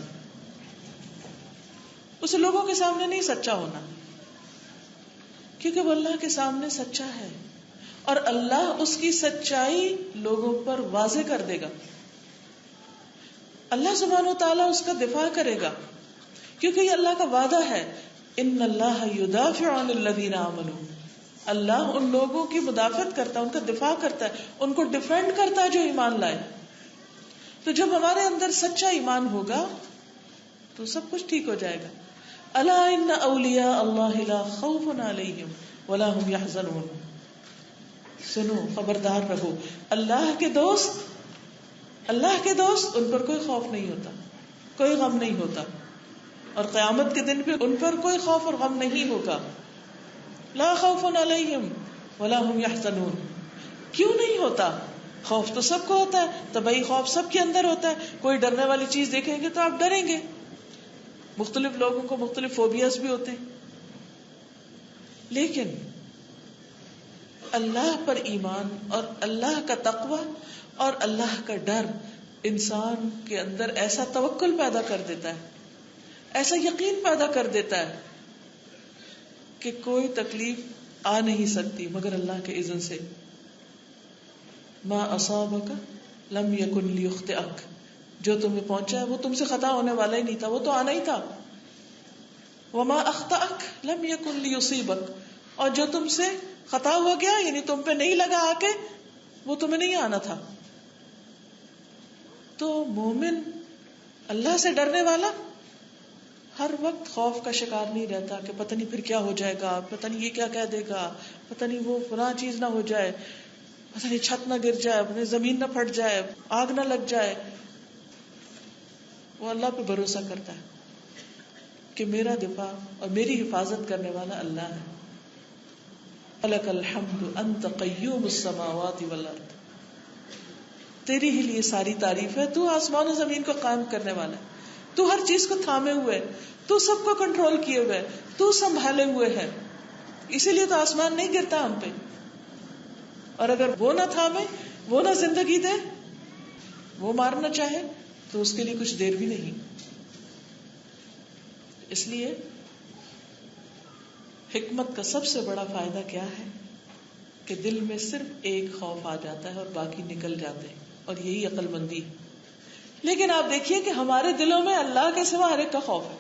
اسے لوگوں کے سامنے نہیں سچا ہونا، کیونکہ وہ اللہ کے سامنے سچا ہے اور اللہ اس کی سچائی لوگوں پر واضح کر دے گا. اللہ سبحانہ و تعالیٰ اس کا دفاع کرے گا، کیونکہ یہ اللہ کا وعدہ ہے، ان اللہ یدافع عن الذین آمنوا. اللہ ان لوگوں کی مدافعت کرتا ہے، ان کا دفاع کرتا ہے، ان کو ڈیفینڈ کرتا ہے جو ایمان لائے. تو جب ہمارے اندر سچا ایمان ہوگا تو سب کچھ ٹھیک ہو جائے گا. الا ان اولیاء اللہ لا خوف علیہم ولا هم يحزنون. سنو، خبردار رہو، اللہ کے دوست ان پر کوئی خوف نہیں ہوتا، کوئی غم نہیں ہوتا، اور قیامت کے دن پہ ان پر کوئی خوف اور غم نہیں ہوگا. لا خوف علیہم ولا هم يحزنون. کیوں نہیں ہوتا؟ خوف تو سب کو ہوتا ہے، طبعی خوف سب کے اندر ہوتا ہے. کوئی ڈرنے والی چیز دیکھیں گے تو آپ ڈریں گے. مختلف لوگوں کو مختلف فوبیاز بھی ہوتے ہیں. لیکن اللہ پر ایمان اور اللہ کا تقوی اور اللہ کا ڈر انسان کے اندر ایسا توکل پیدا کر دیتا ہے، ایسا یقین پیدا کر دیتا ہے کہ کوئی تکلیف آ نہیں سکتی مگر اللہ کے اذن سے. ما اصابک لم یکن لیخطئک. جو تمہیں پہنچا ہے وہ تم سے خطا ہونے والا ہی نہیں تھا، وہ تو آنا ہی تھا. وما اخطأک لم یکن لیصیبک. اور جو تم سے خطا ہو گیا یعنی تم پہ نہیں لگا آ کے، وہ تمہیں نہیں آنا تھا. تو مومن اللہ سے ڈرنے والا ہر وقت خوف کا شکار نہیں رہتا کہ پتہ نہیں پھر کیا ہو جائے گا، پتہ نہیں یہ کیا کہہ دے گا، پتہ نہیں وہ فلاں چیز نہ ہو جائے، پتہ نہیں چھت نہ گر جائے، پتہ نہیں زمین نہ پھٹ جائے، آگ نہ لگ جائے. وہ اللہ پہ بھروسہ کرتا ہے کہ میرا دفاع اور میری حفاظت کرنے والا اللہ ہے. لک الحمد انت قیوم السماوات والارض. تیری ہی لیے ساری تعریف ہے، تو آسمان و زمین کو قائم کرنے والا ہے، تو ہر چیز کو تھامے ہوئے، تو سب کو کنٹرول کیے ہوئے، تو سنبھالے ہوئے ہے. اسی لیے تو آسمان نہیں گرتا ہم پہ. اور اگر وہ نہ تھامے، وہ نہ زندگی دے، وہ مارنا چاہے تو اس کے لیے کچھ دیر بھی نہیں. اس لیے حکمت کا سب سے بڑا فائدہ کیا ہے کہ دل میں صرف ایک خوف آ جاتا ہے اور باقی نکل جاتے ہیں، اور یہی عقل مندی. لیکن آپ دیکھیے کہ ہمارے دلوں میں اللہ کے سوا ہر ایک کا خوف ہے،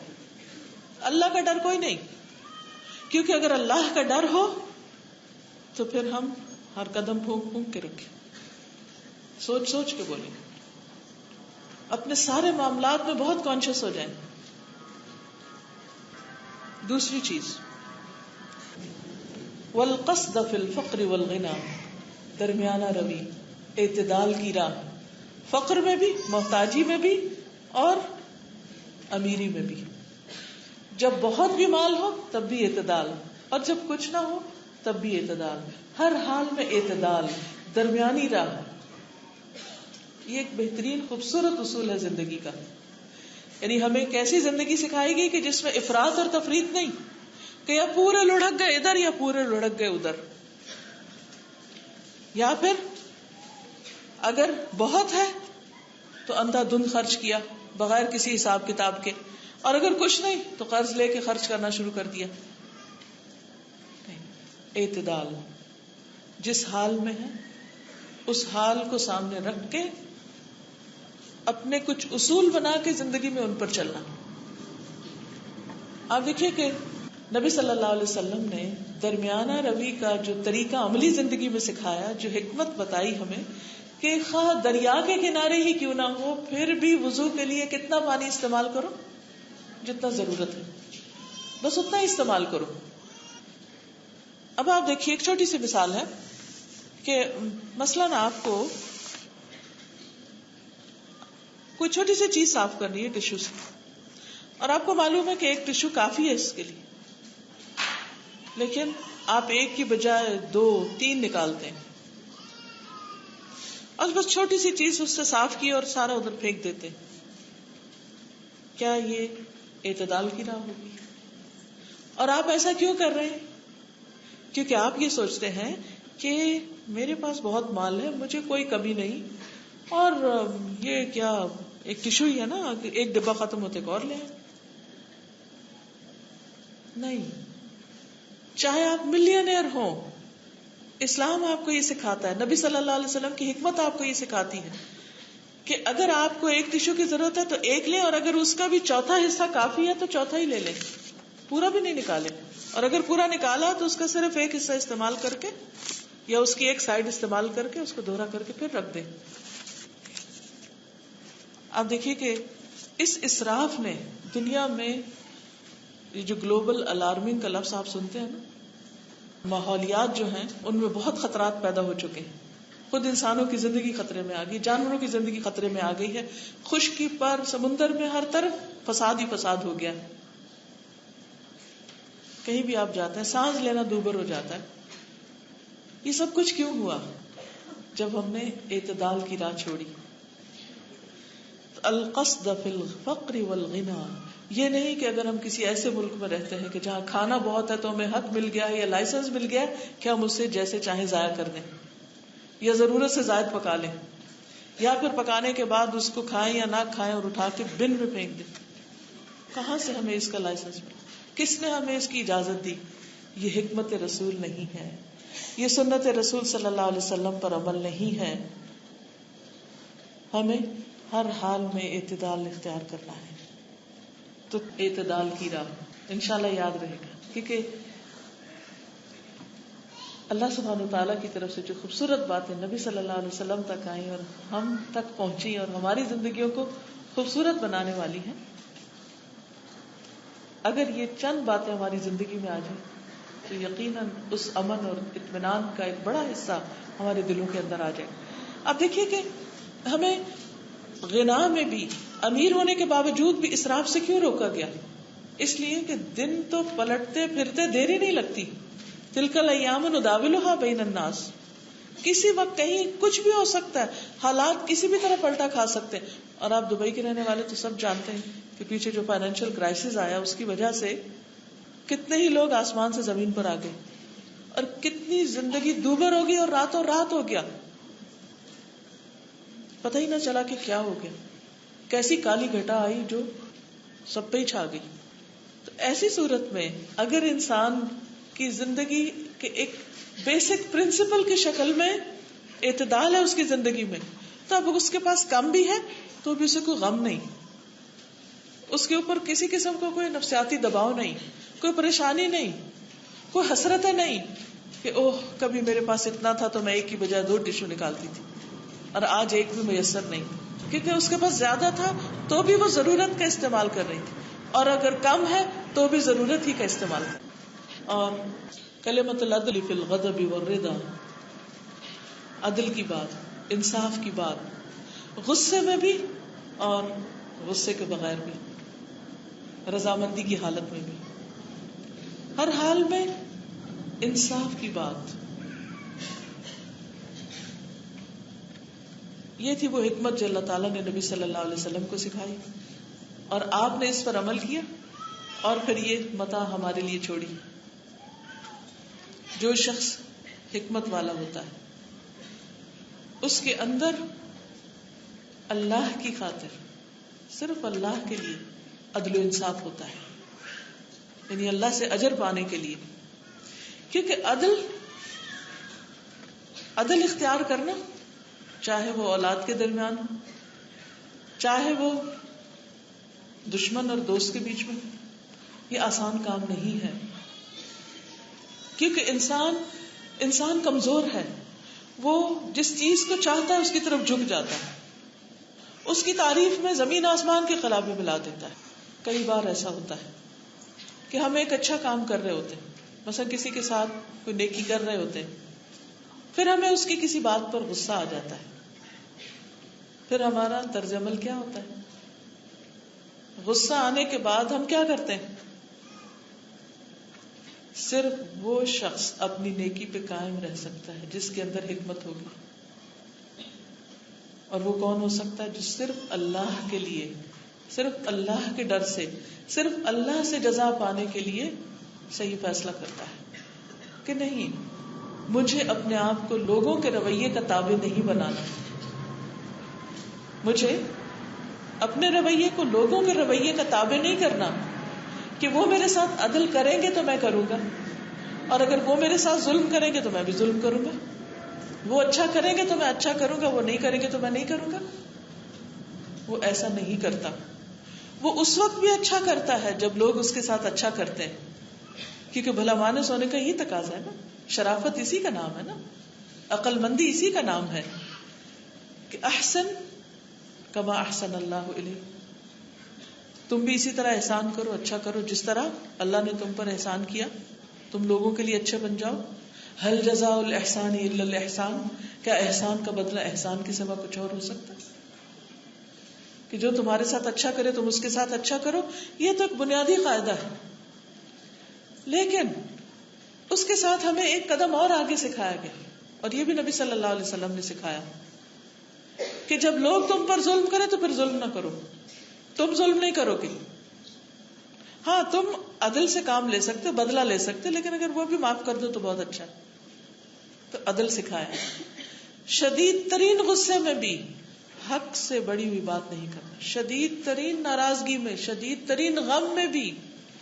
اللہ کا ڈر کوئی نہیں. کیونکہ اگر اللہ کا ڈر ہو تو پھر ہم ہر قدم پھونک پھونک کے رکھیں، سوچ سوچ کے بولیں، اپنے سارے معاملات میں بہت کانشیس ہو جائیں. دوسری چیز، والقصد فی الفقر والغنى، درمیانہ روی. اعتدال کی راہ، فقر میں بھی، محتاجی میں بھی اور امیری میں بھی. جب بہت بھی مال ہو تب بھی اعتدال، اور جب کچھ نہ ہو تب بھی اعتدال. ہر حال میں اعتدال، درمیانی راہ. یہ ایک بہترین خوبصورت اصول ہے زندگی کا. یعنی ہمیں کیسی زندگی سکھائی گئی کہ جس میں افراط اور تفریط نہیں، کہ یا پورے لڑک گئے ادھر یا پورے لڑک گئے ادھر. یا پھر اگر بہت ہے تو اندھا دھند خرچ کیا بغیر کسی حساب کتاب کے، اور اگر کچھ نہیں تو قرض لے کے خرچ کرنا شروع کر دیا. اعتدال، جس حال میں ہے اس حال کو سامنے رکھ کے اپنے کچھ اصول بنا کے زندگی میں ان پر چلنا. آپ دیکھیے کہ نبی صلی اللہ علیہ وسلم نے درمیانہ روی کا جو طریقہ عملی زندگی میں سکھایا، جو حکمت بتائی ہمیں کہ خواہ دریا کے کنارے ہی کیوں نہ ہو پھر بھی وضو کے لیے کتنا پانی استعمال کرو، جتنا ضرورت ہے بس اتنا ہی استعمال کرو. اب آپ دیکھیے ایک چھوٹی سی مثال ہے کہ مثلاً آپ کو کوئی چھوٹی سی چیز صاف کرنی ہے ٹشو سے، اور آپ کو معلوم ہے کہ ایک ٹشو کافی ہے اس کے لیے، لیکن آپ ایک کی بجائے 2 3 نکالتے ہیں اور بس چھوٹی سی چیز اس سے صاف کی اور سارا ادھر پھینک دیتے ہیں. کیا یہ اعتدال کی راہ ہوگی؟ اور آپ ایسا کیوں کر رہے ہیں؟ کیونکہ آپ یہ سوچتے ہیں کہ میرے پاس بہت مال ہے، مجھے کوئی کمی نہیں، اور یہ کیا ایک ٹشو ہی ہے نا، ایک ڈبہ ختم ہوتے اور لیں. نہیں، چاہے آپ ملینئر ہوں، اسلام آپ کو یہ سکھاتا ہے، نبی صلی اللہ علیہ وسلم کی حکمت آپ کو یہ سکھاتی ہے کہ اگر آپ کو ایک ٹشو کی ضرورت ہے تو ایک لیں، اور اگر اس کا بھی چوتھا حصہ کافی ہے تو چوتھا ہی لے لیں، پورا بھی نہیں نکالیں. اور اگر پورا نکالا تو اس کا صرف ایک حصہ استعمال کر کے یا اس کی ایک سائڈ استعمال کر کے اس کو دوہرا کر کے پھر رکھ دیں. آپ دیکھیے کہ اس اسراف نے دنیا میں یہ جو گلوبل الارمنگ کا لفظ آپ سنتے ہیں نا، ماحولیات جو ہیں ان میں بہت خطرات پیدا ہو چکے ہیں. خود انسانوں کی زندگی خطرے میں آ گئی، جانوروں کی زندگی خطرے میں آ گئی ہے. خشکی پر، سمندر میں، ہر طرف فساد ہی فساد ہو گیا. کہیں بھی آپ جاتے ہیں سانس لینا دوبر ہو جاتا ہے. یہ سب کچھ کیوں ہوا؟ جب ہم نے اعتدال کی راہ چھوڑی. القصد فی الفقر والغنى، یہ نہیں کہ اگر ہم کسی ایسے ملک میں رہتے ہیں کہ جہاں کھانا بہت ہے تو ہمیں حق مل گیا ہے یا لائسنس مل گیا ہے کہ ہم اس سے جیسے چاہیں ضائع کر دیں یا ضرورت سے زائد پکا لیں، یا پھر پکانے کے بعد اس کو کھائیں یا نہ کھائیں اور اٹھا کے بن میں پھینک دیں. کہاں سے ہمیں اس کا لائسنس ملا؟ کس نے ہمیں اس کی اجازت دی؟ یہ حکمت رسول نہیں ہے، یہ سنت رسول صلی اللہ علیہ وسلم پر عمل نہیں ہے. ہمیں ہر حال میں اعتدال اختیار کرنا ہے. تو اعتدال کی راہ انشاءاللہ یاد رہے گا، کیونکہ اللہ سبحانہ وتعالیٰ کی طرف سے جو خوبصورت باتیں نبی صلی اللہ علیہ وسلم تک آئیں اور ہم تک پہنچی اور ہماری زندگیوں کو خوبصورت بنانے والی ہیں، اگر یہ چند باتیں ہماری زندگی میں آ جائیں تو یقیناً اس امن اور اطمینان کا ایک بڑا حصہ ہمارے دلوں کے اندر آ جائے. اب دیکھیے کہ ہمیں غنا میں بھی امیر ہونے کے باوجود بھی اسراف سے کیوں روکا گیا؟ اس لیے کہ دن تو پلٹتے پھرتے دیر ہی نہیں لگتی. تلک الایام نداولها بین الناس، کسی وقت کہیں کچھ بھی ہو سکتا ہے، حالات کسی بھی طرح پلٹا کھا سکتے ہیں. اور آپ دبئی کے رہنے والے تو سب جانتے ہیں کہ پیچھے جو فائنینشیل کرائسس آیا اس کی وجہ سے کتنے ہی لوگ آسمان سے زمین پر آ گئے اور کتنی زندگی دوبر ہو گئی اور راتوں رات ہو گیا، پتہ ہی نہ چلا کہ کیا ہو گیا. کیسی کالی گھٹا آئی جو سب پہ ہی چھا گئی. تو ایسی صورت میں اگر انسان کی زندگی کے ایک بیسک پرنسپل کی شکل میں اعتدال ہے اس کی زندگی میں، تو اب اس کے پاس کم بھی ہے تو بھی اسے کوئی غم نہیں، اس کے اوپر کسی قسم کا کوئی نفسیاتی دباؤ نہیں، کوئی پریشانی نہیں، کوئی حسرتیں نہیں کہ اوہ کبھی میرے پاس اتنا تھا تو میں ایک کی بجائے 2 ٹشو نکالتی تھی اور آج ایک بھی میسر نہیں، کیونکہ اس کے پاس زیادہ تھا تو بھی وہ ضرورت کا استعمال کر رہی تھی، اور اگر کم ہے تو بھی ضرورت ہی کا استعمال کر. اور کلمۃ العدل فی الغضب والرضا، عدل کی بات، انصاف کی بات، غصے میں بھی اور غصے کے بغیر بھی، رضامندی کی حالت میں بھی، ہر حال میں انصاف کی بات. یہ تھی وہ حکمت جو اللہ تعالیٰ نے نبی صلی اللہ علیہ وسلم کو سکھائی، اور آپ نے اس پر عمل کیا، اور پھر یہ متاع ہمارے لیے چھوڑی. جو شخص حکمت والا ہوتا ہے اس کے اندر اللہ کی خاطر، صرف اللہ کے لیے عدل و انصاف ہوتا ہے، یعنی اللہ سے اجر پانے کے لیے. کیونکہ عدل اختیار کرنا، چاہے وہ اولاد کے درمیان ہو، چاہے وہ دشمن اور دوست کے بیچ میں، یہ آسان کام نہیں ہے. کیونکہ انسان کمزور ہے، وہ جس چیز کو چاہتا ہے اس کی طرف جھک جاتا ہے، اس کی تعریف میں زمین آسمان کے خلابے ملا دیتا ہے. کئی بار ایسا ہوتا ہے کہ ہم ایک اچھا کام کر رہے ہوتے ہیں، مثلا کسی کے ساتھ کوئی نیکی کر رہے ہوتے ہیں، پھر ہمیں اس کی کسی بات پر غصہ آ جاتا ہے. پھر ہمارا طرز عمل کیا ہوتا ہے؟ غصہ آنے کے بعد ہم کیا کرتے ہیں؟ صرف وہ شخص اپنی نیکی پہ قائم رہ سکتا ہے جس کے اندر حکمت ہوگی. اور وہ کون ہو سکتا ہے؟ جو صرف اللہ کے لیے، صرف اللہ کے ڈر سے، صرف اللہ سے جزا پانے کے لیے صحیح فیصلہ کرتا ہے کہ نہیں، مجھے اپنے آپ کو لوگوں کے رویے کا تابع نہیں بنانا، مجھے اپنے رویے کو لوگوں کے رویے کا تابع نہیں کرنا کہ وہ میرے ساتھ عدل کریں گے تو میں کروں گا، اور اگر وہ میرے ساتھ ظلم کریں گے تو میں بھی ظلم کروں گا. وہ اچھا کریں گے تو میں اچھا کروں گا، وہ نہیں کریں گے تو میں نہیں کروں گا. وہ ایسا نہیں کرتا. وہ اس وقت بھی اچھا کرتا ہے جب لوگ اس کے ساتھ اچھا کرتے ہیں، کیونکہ بھلا مانس ہونے کا یہ تقاضا ہے نا، شرافت اسی کا نام ہے نا، عقل مندی اسی کا نام ہے کہ احسن کما احسن اللہ الیک، تم بھی اسی طرح احسان کرو، اچھا کرو جس طرح اللہ نے تم پر احسان کیا، تم لوگوں کے لیے اچھے بن جاؤ. هل جزاء الاحسان الا الاحسان، کیا احسان کا بدلہ احسان کے سوا کچھ اور ہو سکتا ہے؟ کہ جو تمہارے ساتھ اچھا کرے تم اس کے ساتھ اچھا کرو، یہ تو ایک بنیادی قاعدہ ہے. لیکن اس کے ساتھ ہمیں ایک قدم اور آگے سکھایا گیا، اور یہ بھی نبی صلی اللہ علیہ وسلم نے سکھایا کہ جب لوگ تم پر ظلم کرے تو پھر ظلم نہ کرو. تم ظلم نہیں کرو گے، ہاں تم عدل سے کام لے سکتے، بدلہ لے سکتے، لیکن اگر وہ بھی معاف کر دو تو بہت اچھا. تو عدل سکھایا. شدید ترین غصے میں بھی حق سے بڑی ہوئی بات نہیں کرنا، شدید ترین ناراضگی میں، شدید ترین غم میں بھی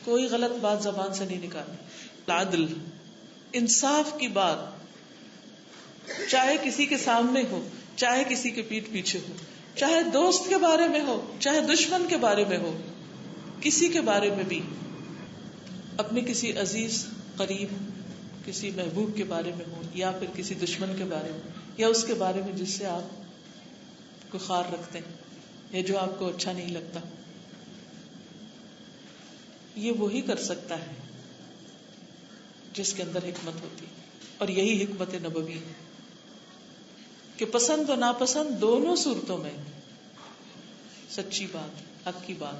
کوئی غلط بات زبان سے نہیں نکالنی. عدل، انصاف کی بات، چاہے کسی کے سامنے ہو، چاہے کسی کے پیٹھ پیچھے ہو، چاہے دوست کے بارے میں ہو، چاہے دشمن کے بارے میں ہو، کسی کے بارے میں بھی، اپنے کسی عزیز قریب کسی محبوب کے بارے میں ہو، یا پھر کسی دشمن کے بارے میں، یا اس کے بارے میں جس سے آپ کو خار رکھتے ہیں یا جو آپ کو اچھا نہیں لگتا. یہ وہی کر سکتا ہے جس کے اندر حکمت ہوتی، اور یہی حکمت نبوی ہے کہ پسند و ناپسند دونوں صورتوں میں سچی بات، حق کی بات